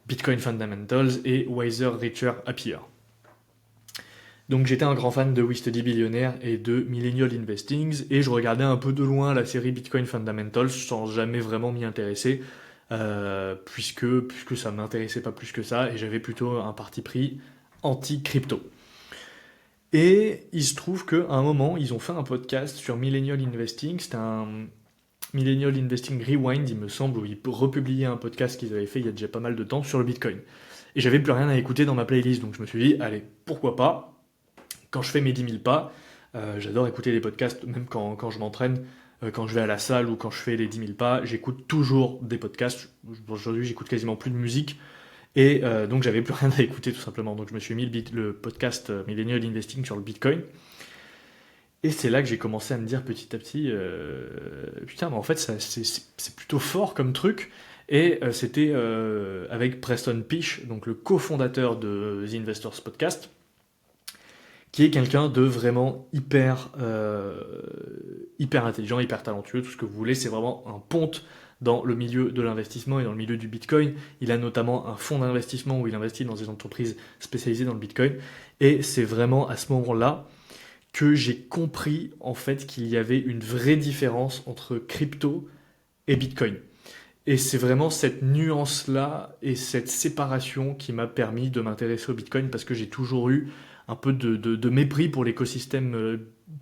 Bitcoin Fundamentals et Wiser, Richer, Happier. Donc j'étais un grand fan de We Study Billionaire et de Millennial Investings, et je regardais un peu de loin la série Bitcoin Fundamentals sans jamais vraiment m'y intéresser, puisque ça ne m'intéressait pas plus que ça, et j'avais plutôt un parti pris anti-crypto. Et il se trouve qu'à un moment, ils ont fait un podcast sur Millennial Investing, c'était un Millennial Investing Rewind, il me semble, où ils republiaient un podcast qu'ils avaient fait il y a déjà pas mal de temps sur le Bitcoin. Et j'avais plus rien à écouter dans ma playlist, donc je me suis dit, allez, pourquoi pas. Quand je fais mes 10 000 pas, j'adore écouter des podcasts, même quand je m'entraîne, quand je vais à la salle ou quand je fais les 10 000 pas, j'écoute toujours des podcasts. Aujourd'hui, j'écoute quasiment plus de musique, et donc j'avais plus rien à écouter tout simplement. Donc je me suis mis le podcast Millennial Investing sur le Bitcoin. Et c'est là que j'ai commencé à me dire petit à petit, putain, mais en fait, c'est plutôt fort comme truc. Et c'était avec Preston Pysh, donc le cofondateur de The Investors Podcast, qui est quelqu'un de vraiment hyper intelligent, hyper talentueux, tout ce que vous voulez. C'est vraiment un ponte dans le milieu de l'investissement et dans le milieu du Bitcoin. Il a notamment un fonds d'investissement où il investit dans des entreprises spécialisées dans le Bitcoin. Et c'est vraiment à ce moment-là que j'ai compris en fait qu'il y avait une vraie différence entre crypto et Bitcoin. Et c'est vraiment cette nuance-là et cette séparation qui m'a permis de m'intéresser au Bitcoin, parce que j'ai toujours eu un peu de mépris pour l'écosystème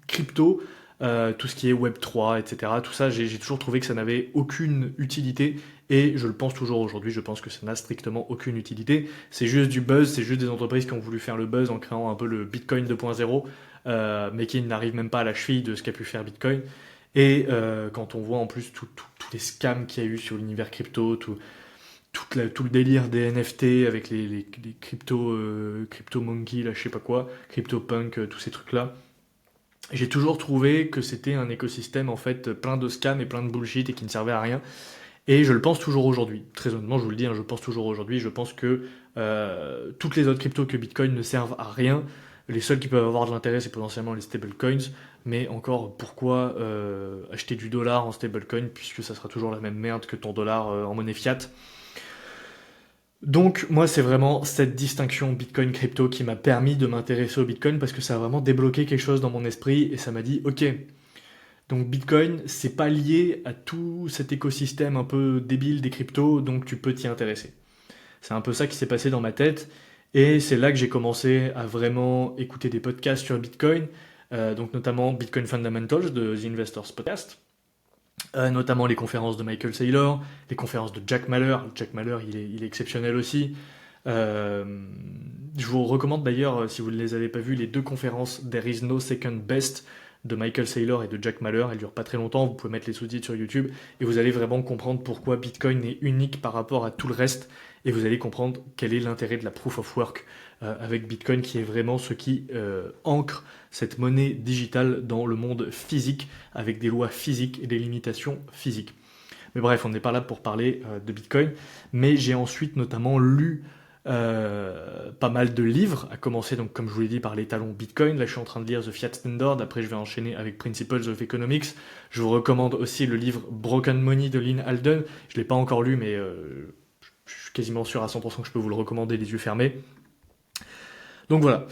crypto, tout ce qui est Web3, etc. Tout ça, j'ai toujours trouvé que ça n'avait aucune utilité, et je le pense toujours aujourd'hui, je pense que ça n'a strictement aucune utilité. C'est juste du buzz, c'est juste des entreprises qui ont voulu faire le buzz en créant un peu le Bitcoin 2.0, mais qui n'arrivent même pas à la cheville de ce qu'a pu faire Bitcoin. Et quand on voit en plus tous les scams qu'il y a eu sur l'univers crypto, tout le délire des NFT avec les crypto monkey, là, je sais pas quoi, crypto punk, tous ces trucs-là, j'ai toujours trouvé que c'était un écosystème en fait plein de scams et plein de bullshit et qui ne servait à rien. Et je le pense toujours aujourd'hui. Très honnêtement, je vous le dis, hein, je pense toujours aujourd'hui. Je pense que toutes les autres cryptos que Bitcoin ne servent à rien. Les seuls qui peuvent avoir de l'intérêt, c'est potentiellement les stablecoins. Mais encore, pourquoi acheter du dollar en stablecoin, puisque ça sera toujours la même merde que ton dollar en monnaie fiat. Donc moi, c'est vraiment cette distinction Bitcoin-crypto qui m'a permis de m'intéresser au Bitcoin, parce que ça a vraiment débloqué quelque chose dans mon esprit et ça m'a dit, ok, donc Bitcoin, c'est pas lié à tout cet écosystème un peu débile des cryptos, donc tu peux t'y intéresser. C'est un peu ça qui s'est passé dans ma tête, et c'est là que j'ai commencé à vraiment écouter des podcasts sur Bitcoin, donc notamment Bitcoin Fundamentals de The Investors Podcast, notamment les conférences de Michael Saylor, les conférences de Jack Mallers. Jack Mallers, il est exceptionnel aussi. Je vous recommande d'ailleurs, si vous ne les avez pas vues, les deux conférences There is no second best de Michael Saylor et de Jack Mallers. Elles durent pas très longtemps, vous pouvez mettre les sous-titres sur YouTube et vous allez vraiment comprendre pourquoi Bitcoin est unique par rapport à tout le reste, et vous allez comprendre quel est l'intérêt de la proof of work avec Bitcoin, qui est vraiment ce qui ancre cette monnaie digitale dans le monde physique, avec des lois physiques et des limitations physiques. Mais bref, on n'est pas là pour parler de Bitcoin, mais j'ai ensuite notamment lu pas mal de livres, à commencer donc comme je vous l'ai dit par les talons Bitcoin. Là je suis en train de lire The Fiat Standard, après je vais enchaîner avec Principles of Economics. Je vous recommande aussi le livre Broken Money de Lynn Alden, je ne l'ai pas encore lu, mais je suis quasiment sûr à 100% que je peux vous le recommander les yeux fermés. Donc voilà,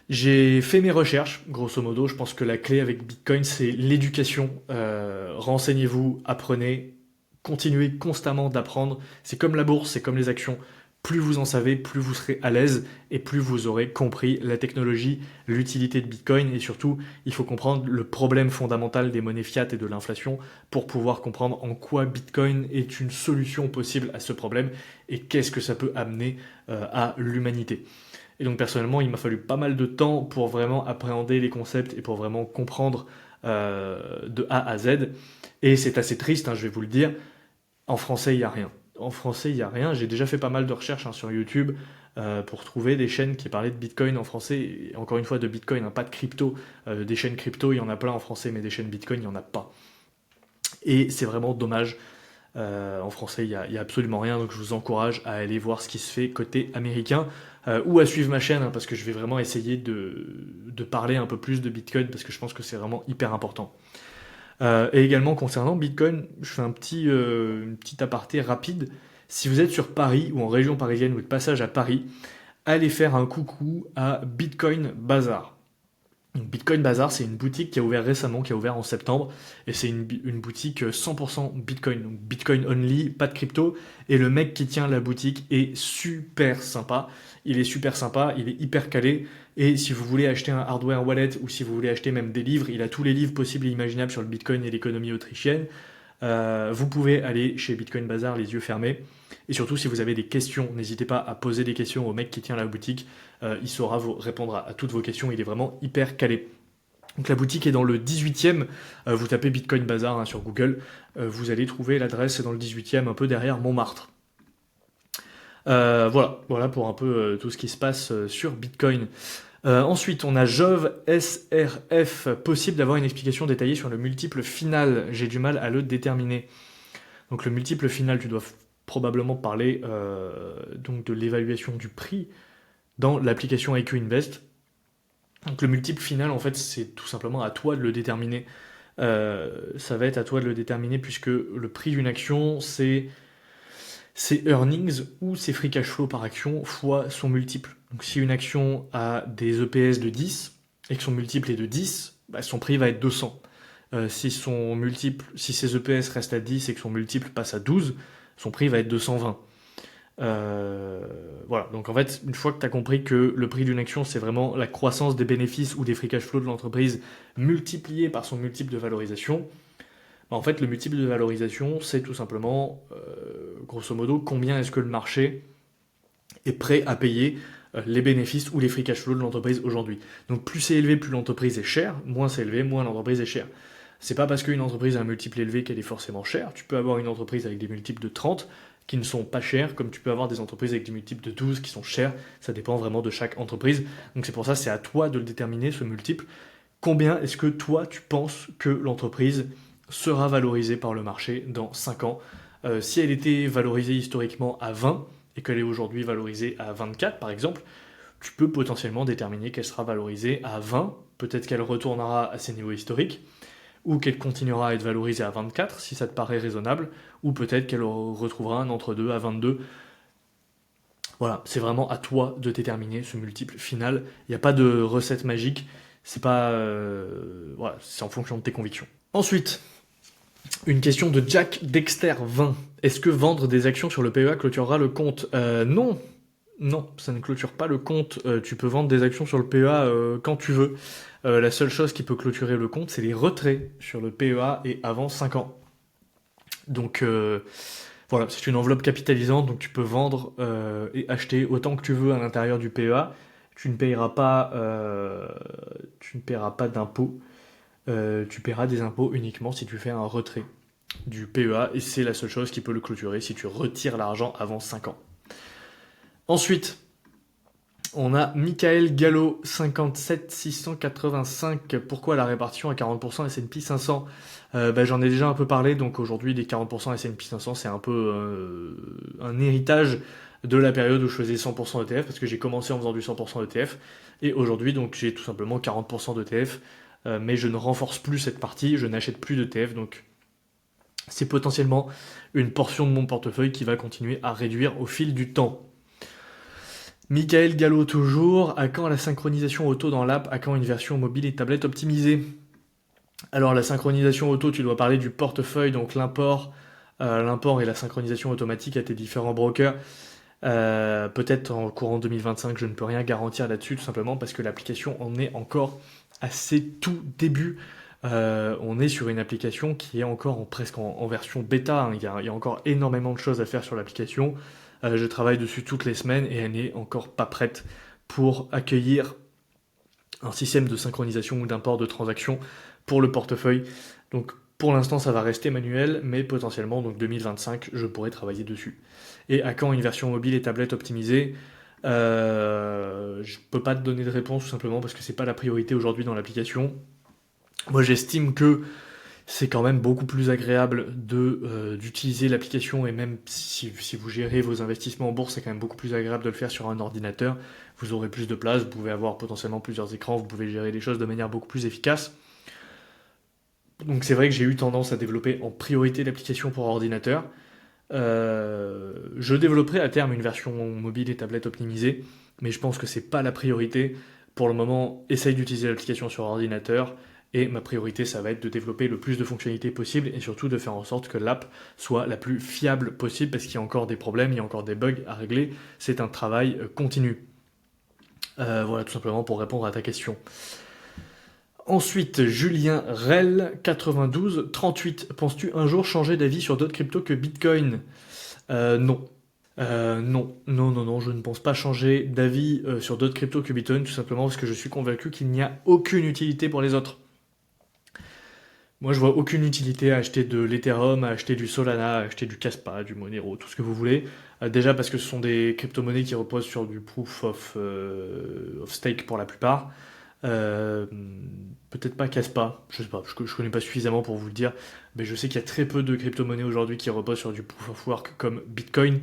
j'ai fait mes recherches, grosso modo. Je pense que la clé avec Bitcoin, c'est l'éducation. Renseignez-vous, apprenez, continuez constamment d'apprendre. C'est comme la bourse, c'est comme les actions. Plus vous en savez, plus vous serez à l'aise et plus vous aurez compris la technologie, l'utilité de Bitcoin, et surtout, il faut comprendre le problème fondamental des monnaies fiat et de l'inflation pour pouvoir comprendre en quoi Bitcoin est une solution possible à ce problème et qu'est-ce que ça peut amener à l'humanité. Et donc personnellement, il m'a fallu pas mal de temps pour vraiment appréhender les concepts et pour vraiment comprendre de A à Z. Et c'est assez triste, hein, je vais vous le dire, en français, il n'y a rien. En français, il n'y a rien. J'ai déjà fait pas mal de recherches sur YouTube pour trouver des chaînes qui parlaient de Bitcoin en français. Et encore une fois, de Bitcoin, hein, pas de crypto. Des chaînes crypto, il y en a plein en français, mais des chaînes Bitcoin, il n'y en a pas. Et c'est vraiment dommage. En français, il y a absolument rien, donc je vous encourage à aller voir ce qui se fait côté américain, ou à suivre ma chaîne, hein, parce que je vais vraiment essayer de parler un peu plus de Bitcoin, parce que je pense que c'est vraiment hyper important. Et également concernant Bitcoin, je fais une petite aparté rapide, Si vous êtes sur Paris ou en région parisienne ou de passage à Paris, allez faire un coucou à Bitcoin Bazar. Donc Bitcoin Bazar, c'est une boutique qui a ouvert récemment, qui a ouvert en septembre, et c'est une boutique 100% Bitcoin, donc Bitcoin only, pas de crypto, et le mec qui tient la boutique est super sympa, il est super sympa, il est hyper calé, et si vous voulez acheter un hardware wallet, ou si vous voulez acheter même des livres, il a tous les livres possibles et imaginables sur le Bitcoin et l'économie autrichienne. Vous pouvez aller chez Bitcoin Bazar les yeux fermés. Et surtout, si vous avez des questions, n'hésitez pas à poser des questions au mec qui tient la boutique. Il saura vous répondre à toutes vos questions. Il est vraiment hyper calé. Donc la boutique est dans le 18e. Vous tapez Bitcoin Bazar sur Google. Vous allez trouver l'adresse dans le 18e, un peu derrière Montmartre. Voilà pour un peu tout ce qui se passe sur Bitcoin. Ensuite, on a Jove SRF. Possible d'avoir une explication détaillée sur le multiple final. J'ai du mal à le déterminer. Donc le multiple final, tu dois probablement parler donc de l'évaluation du prix dans l'application IQ Invest. Donc le multiple final, en fait, c'est tout simplement à toi de le déterminer. Ça va être à toi de le déterminer puisque le prix d'une action, c'est earnings ou c'est free cash flow par action fois son multiple. Donc si une action a des EPS de 10 et que son multiple est de 10, bah, son prix va être 200. Si ses EPS restent à 10 et que son multiple passe à 12, son prix va être 220. Voilà, donc en fait, une fois que tu as compris que le prix d'une action, c'est vraiment la croissance des bénéfices ou des free cash flow de l'entreprise multiplié par son multiple de valorisation, bah en fait, le multiple de valorisation, c'est tout simplement, grosso modo, combien est-ce que le marché est prêt à payer les bénéfices ou les free cash flow de l'entreprise aujourd'hui. Donc plus c'est élevé, plus l'entreprise est chère, moins c'est élevé, moins l'entreprise est chère. C'est pas parce qu'une entreprise a un multiple élevé qu'elle est forcément chère. Tu peux avoir une entreprise avec des multiples de 30 qui ne sont pas chers, comme tu peux avoir des entreprises avec des multiples de 12 qui sont chers. Ça dépend vraiment de chaque entreprise. Donc c'est pour ça, c'est à toi de le déterminer, ce multiple. Combien est-ce que toi, tu penses que l'entreprise sera valorisée par le marché dans 5 ans Si elle était valorisée historiquement à 20 et qu'elle est aujourd'hui valorisée à 24 par exemple, tu peux potentiellement déterminer qu'elle sera valorisée à 20, peut-être qu'elle retournera à ses niveaux historiques, ou qu'elle continuera à être valorisée à 24 si ça te paraît raisonnable, ou peut-être qu'elle retrouvera un entre-deux à 22. Voilà, c'est vraiment à toi de déterminer ce multiple final. Il n'y a pas de recette magique, c'est pas voilà, c'est en fonction de tes convictions. Ensuite, une question de Jack Dexter 20. Est-ce que vendre des actions sur le PEA clôturera le compte Non, non, ça ne clôture pas le compte. Tu peux vendre des actions sur le PEA quand tu veux. La seule chose qui peut clôturer le compte, c'est les retraits sur le PEA et avant 5 ans. Donc voilà, c'est une enveloppe capitalisante, donc tu peux vendre et acheter autant que tu veux à l'intérieur du PEA. Tu ne payeras pas d'impôts. Tu paieras des impôts uniquement si tu fais un retrait du PEA et c'est la seule chose qui peut le clôturer si tu retires l'argent avant 5 ans. Ensuite, on a Michael Gallo, 57 685. Pourquoi la répartition à 40% S&P 500 J'en ai déjà un peu parlé, donc aujourd'hui les 40% S&P 500 c'est un peu un héritage de la période où je faisais 100% ETF, parce que j'ai commencé en faisant du 100% ETF, et aujourd'hui donc j'ai tout simplement 40% d'ETF, mais je ne renforce plus cette partie, je n'achète plus d'ETF, donc c'est potentiellement une portion de mon portefeuille qui va continuer à réduire au fil du temps. Michael Gallo toujours, à quand la synchronisation auto dans l'app, à quand une version mobile et tablette optimisée? Alors la synchronisation auto, tu dois parler du portefeuille, donc l'import et la synchronisation automatique à tes différents brokers. Peut-être en courant 2025, je ne peux rien garantir là-dessus, tout simplement parce que l'application en est encore à ses tout débuts. On est sur une application qui est encore presque en version bêta, hein. Il y a encore énormément de choses à faire sur l'application. Je travaille dessus toutes les semaines et elle n'est encore pas prête pour accueillir un système de synchronisation ou d'import de transactions pour le portefeuille. Donc pour l'instant ça va rester manuel, mais potentiellement donc 2025 je pourrais travailler dessus. Et à quand une version mobile et tablette optimisée? Je peux pas te donner de réponse tout simplement parce que c'est pas la priorité aujourd'hui dans l'application. Moi j'estime que c'est quand même beaucoup plus agréable d'utiliser l'application, et même si vous gérez vos investissements en bourse, c'est quand même beaucoup plus agréable de le faire sur un ordinateur. Vous aurez plus de place, vous pouvez avoir potentiellement plusieurs écrans, vous pouvez gérer les choses de manière beaucoup plus efficace. Donc c'est vrai que j'ai eu tendance à développer en priorité l'application pour ordinateur. Je développerai à terme une version mobile et tablette optimisée, mais je pense que c'est pas la priorité. Pour le moment, essaye d'utiliser l'application sur ordinateur, et ma priorité, ça va être de développer le plus de fonctionnalités possible, et surtout de faire en sorte que l'app soit la plus fiable possible, parce qu'il y a encore des problèmes, il y a encore des bugs à régler. C'est un travail continu. Voilà, tout simplement pour répondre à ta question. Ensuite, Julien Rel, 92, 38. Penses-tu un jour changer d'avis sur d'autres cryptos que Bitcoin? Non. Non, je ne pense pas changer d'avis sur d'autres cryptos que Bitcoin, tout simplement parce que je suis convaincu qu'il n'y a aucune utilité pour les autres. Moi, je vois aucune utilité à acheter de l'Ethereum, à acheter du Solana, à acheter du Kaspa, du Monero, tout ce que vous voulez. Déjà parce que ce sont des crypto-monnaies qui reposent sur du proof of stake pour la plupart. Euh, Peut-être pas Kaspa, je sais pas, je connais pas suffisamment pour vous le dire, mais je sais qu'il y a très peu de crypto-monnaies aujourd'hui qui reposent sur du proof of work comme Bitcoin.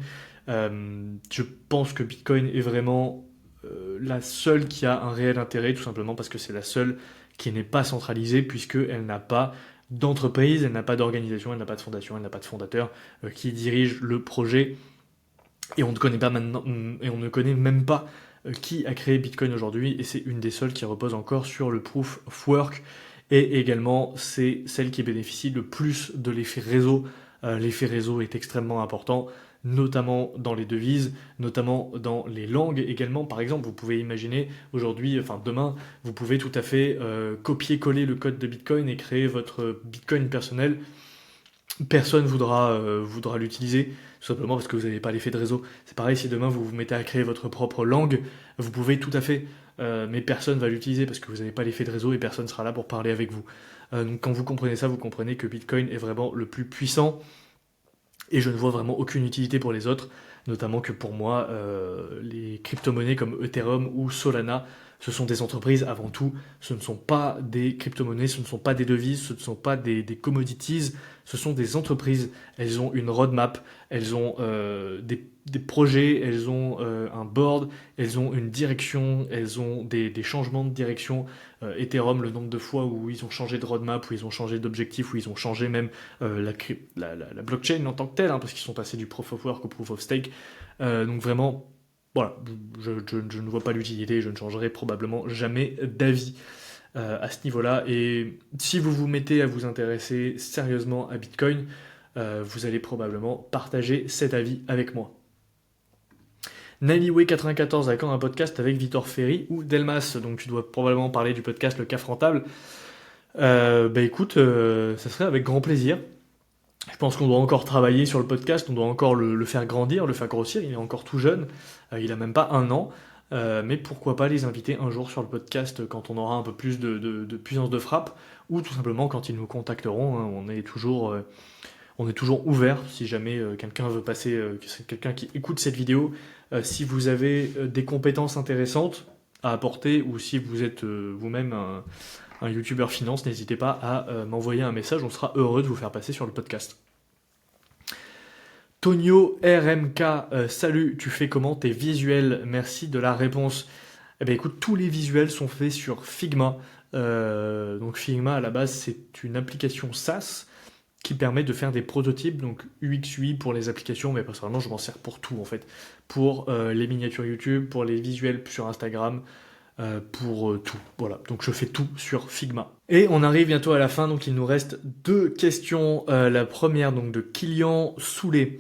Je pense que Bitcoin est vraiment la seule qui a un réel intérêt, tout simplement parce que c'est la seule qui n'est pas centralisée, puisqu'elle n'a pas d'entreprise, elle n'a pas d'organisation, elle n'a pas de fondation, elle n'a pas de fondateur qui dirige le projet. Et on ne connaît pas maintenant, et on ne connaît même pas qui a créé Bitcoin aujourd'hui, et c'est une des seules qui repose encore sur le proof of work, et également c'est celle qui bénéficie le plus de l'effet réseau. L'effet réseau est extrêmement important, notamment dans les devises, notamment dans les langues également. Par exemple, vous pouvez imaginer aujourd'hui, enfin demain, vous pouvez tout à fait copier-coller le code de Bitcoin et créer votre Bitcoin personnel. Personne voudra l'utiliser, tout simplement parce que vous n'avez pas l'effet de réseau. C'est pareil, si demain vous vous mettez à créer votre propre langue, vous pouvez tout à fait, mais personne va l'utiliser parce que vous n'avez pas l'effet de réseau et personne sera là pour parler avec vous. Donc quand vous comprenez ça, vous comprenez que Bitcoin est vraiment le plus puissant, et je ne vois vraiment aucune utilité pour les autres, notamment que pour moi, les crypto-monnaies comme Ethereum ou Solana, ce sont des entreprises avant tout, ce ne sont pas des crypto-monnaies, ce ne sont pas des devises, ce ne sont pas des commodities, ce sont des entreprises. Elles ont une roadmap, elles ont des projets, elles ont un board, elles ont une direction, elles ont des changements de direction. Ethereum, le nombre de fois où ils ont changé de roadmap, où ils ont changé d'objectif, où ils ont changé même la blockchain en tant que telle, hein, parce qu'ils sont passés du proof of work au proof of stake. Donc vraiment, voilà, je ne vois pas l'utilité, je ne changerai probablement jamais d'avis à ce niveau-là. Et si vous vous mettez à vous intéresser sérieusement à Bitcoin, vous allez probablement partager cet avis avec moi. Naliway94 a quand un podcast avec Victor Ferry ou Delmas, donc tu dois probablement parler du podcast Le Cafre Rentable. Bah écoute, ça serait avec grand plaisir. Je pense qu'on doit encore travailler sur le podcast, on doit encore le faire grandir, le faire grossir. Il est encore tout jeune, il a même pas un an. Mais pourquoi pas les inviter un jour sur le podcast quand on aura un peu plus de puissance de frappe, ou tout simplement quand ils nous contacteront. Hein. On est toujours ouvert si jamais quelqu'un veut passer, c'est quelqu'un qui écoute cette vidéo. Si vous avez des compétences intéressantes à apporter, ou si vous êtes vous-même un youtubeur finance, n'hésitez pas à m'envoyer un message, on sera heureux de vous faire passer sur le podcast. Tonio RMK, salut, tu fais comment tes visuels? Merci de la réponse. Eh bien écoute, tous les visuels sont faits sur Figma. Donc Figma à la base c'est une application SaaS qui permet de faire des prototypes, donc UX UI pour les applications, mais personnellement je m'en sers pour tout en fait. Pour les miniatures YouTube, pour les visuels sur Instagram, pour tout. Voilà, donc je fais tout sur Figma. Et on arrive bientôt à la fin, donc il nous reste deux questions. La première donc de Kylian Soulet.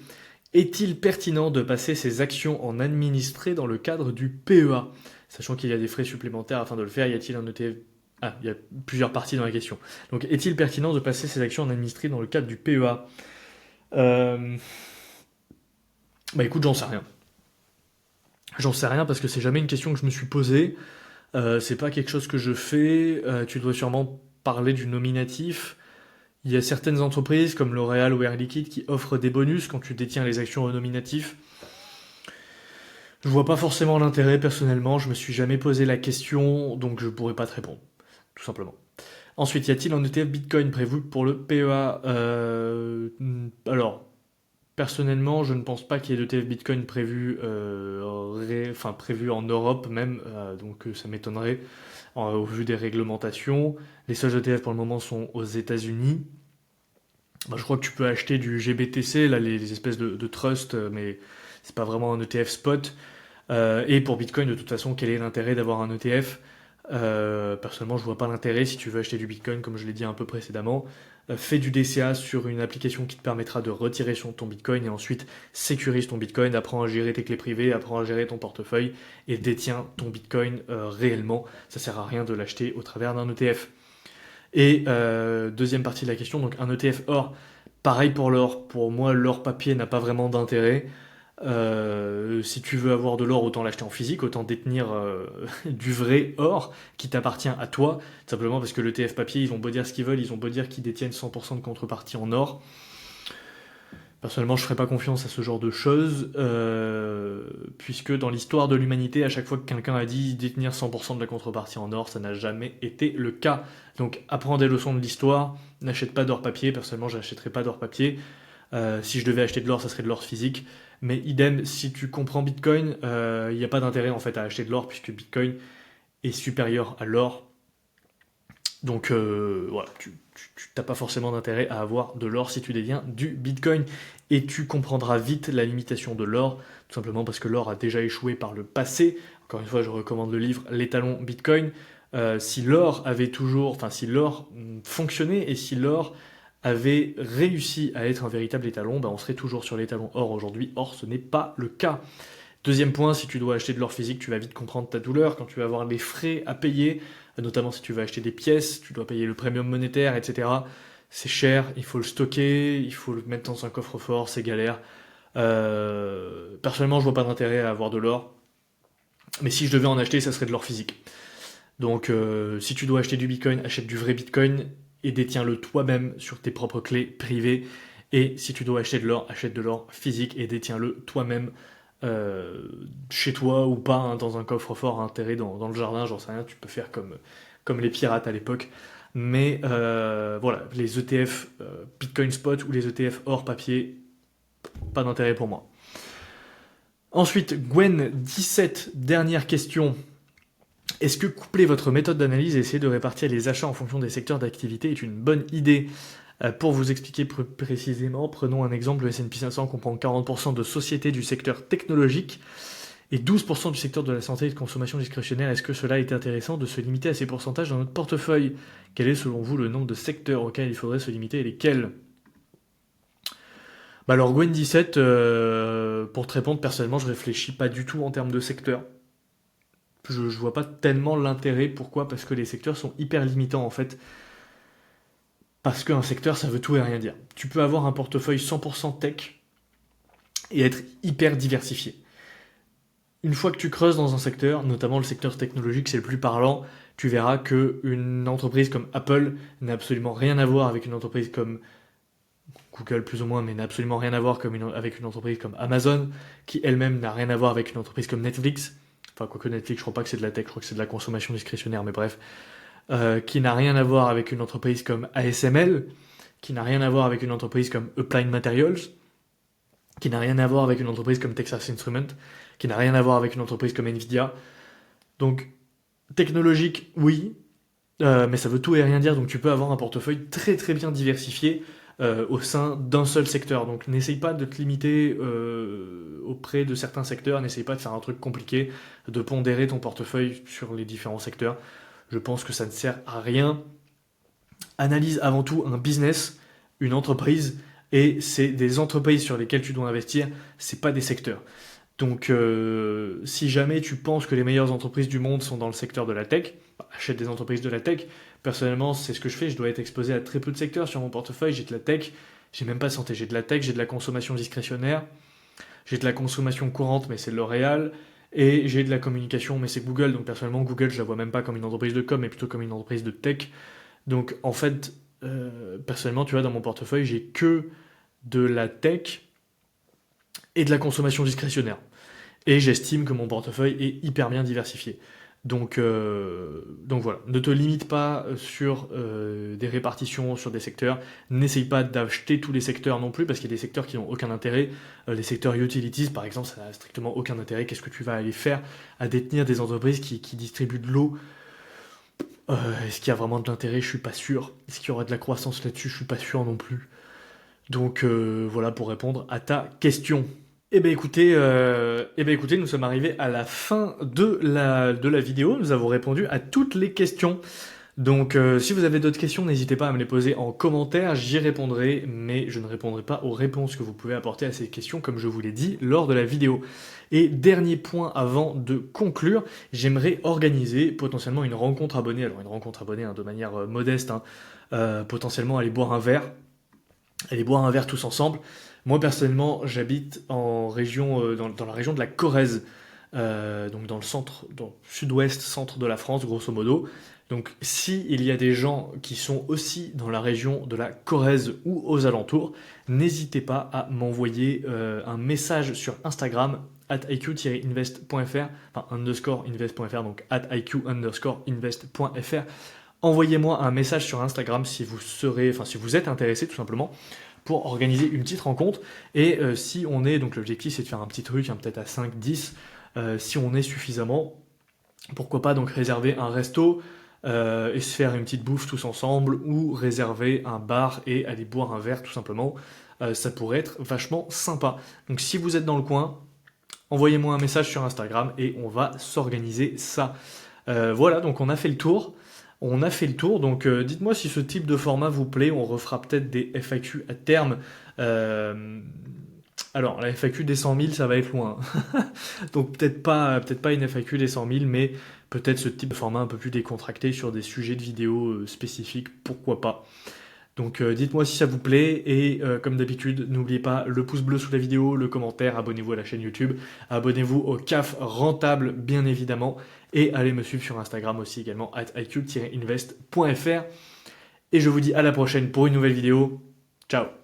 Est-il pertinent de passer ses actions en administré dans le cadre du PEA? Sachant qu'il y a des frais supplémentaires afin de le faire, y a-t-il un ETF? Ah, il y a plusieurs parties dans la question. Donc, est-il pertinent de passer ses actions en administré dans le cadre du PEA? Bah écoute, j'en sais rien. J'en sais rien parce que c'est jamais une question que je me suis posée. C'est pas quelque chose que je fais. Tu dois sûrement parler du nominatif. Il y a certaines entreprises comme L'Oréal ou Air Liquide qui offrent des bonus quand tu détiens les actions au nominatif. Je vois pas forcément l'intérêt personnellement, je me suis jamais posé la question, donc je pourrais pas te répondre, tout simplement. Ensuite, y a-t-il un ETF Bitcoin prévu pour le PEA? Alors, personnellement, je ne pense pas qu'il y ait d'ETF Bitcoin prévu en Europe même, donc ça m'étonnerait au vu des réglementations. Les seuls ETF pour le moment sont aux États-Unis. Bah, je crois que tu peux acheter du GBTC, là, les espèces de trust, mais c'est pas vraiment un ETF spot. Et pour Bitcoin, de toute façon, quel est l'intérêt d'avoir un ETF? Personnellement, je vois pas l'intérêt si tu veux acheter du Bitcoin, comme je l'ai dit un peu précédemment. Fais du DCA sur une application qui te permettra de retirer ton Bitcoin et ensuite sécurise ton Bitcoin, apprends à gérer tes clés privées, apprends à gérer ton portefeuille et détiens ton Bitcoin réellement. Ça sert à rien de l'acheter au travers d'un ETF. Et deuxième partie de la question, donc un ETF or, pareil pour l'or. Pour moi, l'or papier n'a pas vraiment d'intérêt. Si tu veux avoir de l'or, autant l'acheter en physique, autant détenir du vrai or qui t'appartient à toi, simplement parce que le TF papier, ils ont beau dire ce qu'ils veulent, ils ont beau dire qu'ils détiennent 100% de contrepartie en or. Personnellement, je ne ferais pas confiance à ce genre de choses, puisque dans l'histoire de l'humanité, à chaque fois que quelqu'un a dit détenir 100% de la contrepartie en or, ça n'a jamais été le cas. Donc apprends des leçons de l'histoire, n'achète pas d'or papier, personnellement je n'achèterais pas d'or papier. Si je devais acheter de l'or, ça serait de l'or physique. Mais idem, si tu comprends Bitcoin, il n'y a pas d'intérêt en fait à acheter de l'or, puisque Bitcoin est supérieur à l'or. Donc voilà, tu n'as pas forcément d'intérêt à avoir de l'or si tu détiens du Bitcoin. Et tu comprendras vite la limitation de l'or, tout simplement parce que l'or a déjà échoué par le passé. Encore une fois, je recommande le livre L'étalon Bitcoin. Si l'or avait toujours, enfin si l'or fonctionnait et si l'or avait réussi à être un véritable étalon, on serait toujours sur l'étalon or aujourd'hui. Or, ce n'est pas le cas. Deuxième point, si tu dois acheter de l'or physique, tu vas vite comprendre ta douleur quand tu vas avoir des frais à payer, notamment si tu vas acheter des pièces, tu dois payer le premium monétaire, etc. C'est cher, il faut le stocker, il faut le mettre dans un coffre-fort, c'est galère. Personnellement, je vois pas d'intérêt à avoir de l'or, mais si je devais en acheter, ça serait de l'or physique. Donc, si tu dois acheter du Bitcoin, achète du vrai Bitcoin et détiens-le toi-même sur tes propres clés privées. Et si tu dois acheter de l'or, achète de l'or physique et détiens-le toi-même chez toi ou pas, dans un coffre-fort enterré dans le jardin, j'en sais rien, tu peux faire comme les pirates à l'époque. Mais voilà, les ETF Bitcoin Spot ou les ETF hors papier, pas d'intérêt pour moi. Ensuite, Gwen17, dernière question. Est-ce que coupler votre méthode d'analyse et essayer de répartir les achats en fonction des secteurs d'activité est une bonne idée? Pour vous expliquer précisément, prenons un exemple, le S&P 500 comprend 40% de sociétés du secteur technologique et 12% du secteur de la santé et de consommation discrétionnaire. Est-ce que cela est intéressant de se limiter à ces pourcentages dans notre portefeuille? Quel est selon vous le nombre de secteurs auxquels il faudrait se limiter et lesquels? Alors Gwen17, pour te répondre personnellement, je réfléchis pas du tout en termes de secteur. Je vois pas tellement l'intérêt. Pourquoi? Parce que les secteurs sont hyper limitants en fait. Parce qu'un secteur, ça veut tout et rien dire. Tu peux avoir un portefeuille 100% tech et être hyper diversifié. Une fois que tu creuses dans un secteur, notamment le secteur technologique, c'est le plus parlant, tu verras qu'une entreprise comme Apple n'a absolument rien à voir avec une entreprise comme Google plus ou moins, mais n'a absolument rien à voir avec une entreprise comme Amazon, qui elle-même n'a rien à voir avec une entreprise comme Netflix. Enfin, quoique Netflix, je crois pas que c'est de la tech, je crois que c'est de la consommation discrétionnaire, mais bref. Qui n'a rien à voir avec une entreprise comme ASML, qui n'a rien à voir avec une entreprise comme Applied Materials, qui n'a rien à voir avec une entreprise comme Texas Instruments, qui n'a rien à voir avec une entreprise comme Nvidia. Donc, technologique, oui, mais ça veut tout et rien dire, donc tu peux avoir un portefeuille très très bien diversifié au sein d'un seul secteur. Donc n'essaye pas de te limiter auprès de certains secteurs, n'essaye pas de faire un truc compliqué, de pondérer ton portefeuille sur les différents secteurs. Je pense que ça ne sert à rien. Analyse avant tout un business, une entreprise, et c'est des entreprises sur lesquelles tu dois investir, c'est pas des secteurs. Donc si jamais tu penses que les meilleures entreprises du monde sont dans le secteur de la tech, achète des entreprises de la tech. Personnellement, c'est ce que je fais, je dois être exposé à très peu de secteurs sur mon portefeuille, j'ai de la tech, j'ai même pas santé, j'ai de la tech, j'ai de la consommation discrétionnaire, j'ai de la consommation courante, mais c'est L'Oréal, et j'ai de la communication, mais c'est Google. Donc personnellement, Google, je la vois même pas comme une entreprise de com, mais plutôt comme une entreprise de tech. Donc en fait, personnellement, tu vois, dans mon portefeuille, j'ai que de la tech et de la consommation discrétionnaire. Et j'estime que mon portefeuille est hyper bien diversifié. Donc voilà, ne te limite pas sur des répartitions sur des secteurs, n'essaye pas d'acheter tous les secteurs non plus, parce qu'il y a des secteurs qui n'ont aucun intérêt. Les secteurs utilities, par exemple, ça n'a strictement aucun intérêt. Qu'est-ce que tu vas aller faire à détenir des entreprises qui distribuent de l'eau? Est-ce qu'il y a vraiment de l'intérêt? Je suis pas sûr. Est-ce qu'il y aura de la croissance là-dessus? Je suis pas sûr non plus. Donc voilà pour répondre à ta question. Écoutez, nous sommes arrivés à la fin de la vidéo. Nous avons répondu à toutes les questions. Donc si vous avez d'autres questions, n'hésitez pas à me les poser en commentaire, j'y répondrai, mais je ne répondrai pas aux réponses que vous pouvez apporter à ces questions, comme je vous l'ai dit lors de la vidéo. Et dernier point avant de conclure, j'aimerais organiser potentiellement une rencontre abonnée, alors une rencontre abonnée de manière modeste, potentiellement aller boire un verre tous ensemble. Moi personnellement, j'habite en région, dans la région de la Corrèze, donc dans le centre, dans le sud-ouest, centre de la France, grosso modo. Donc si il y a des gens qui sont aussi dans la région de la Corrèze ou aux alentours, n'hésitez pas à m'envoyer un message sur Instagram @iq-invest.fr, enfin _invest.fr, donc @iq_invest.fr. Envoyez-moi un message sur Instagram si vous êtes intéressé tout simplement pour organiser une petite rencontre. Et si on est, donc l'objectif c'est de faire un petit truc, peut-être à 5-10, si on est suffisamment, pourquoi pas donc réserver un resto et se faire une petite bouffe tous ensemble, ou réserver un bar et aller boire un verre tout simplement. Ça pourrait être vachement sympa. Donc si vous êtes dans le coin, envoyez-moi un message sur Instagram et on va s'organiser ça. Voilà, donc on a fait le tour. Donc dites-moi si ce type de format vous plaît, on refera peut-être des FAQ à terme. Alors la FAQ des 100 000, ça va être loin. Donc peut-être pas une FAQ des 100 000, mais peut-être ce type de format un peu plus décontracté sur des sujets de vidéos spécifiques, pourquoi pas. Donc dites-moi si ça vous plaît, et comme d'habitude, n'oubliez pas le pouce bleu sous la vidéo, le commentaire, abonnez-vous à la chaîne YouTube, abonnez-vous au CAF Rentable bien évidemment, et allez me suivre sur Instagram aussi également @iq-invest.fr. Et je vous dis à la prochaine pour une nouvelle vidéo. Ciao.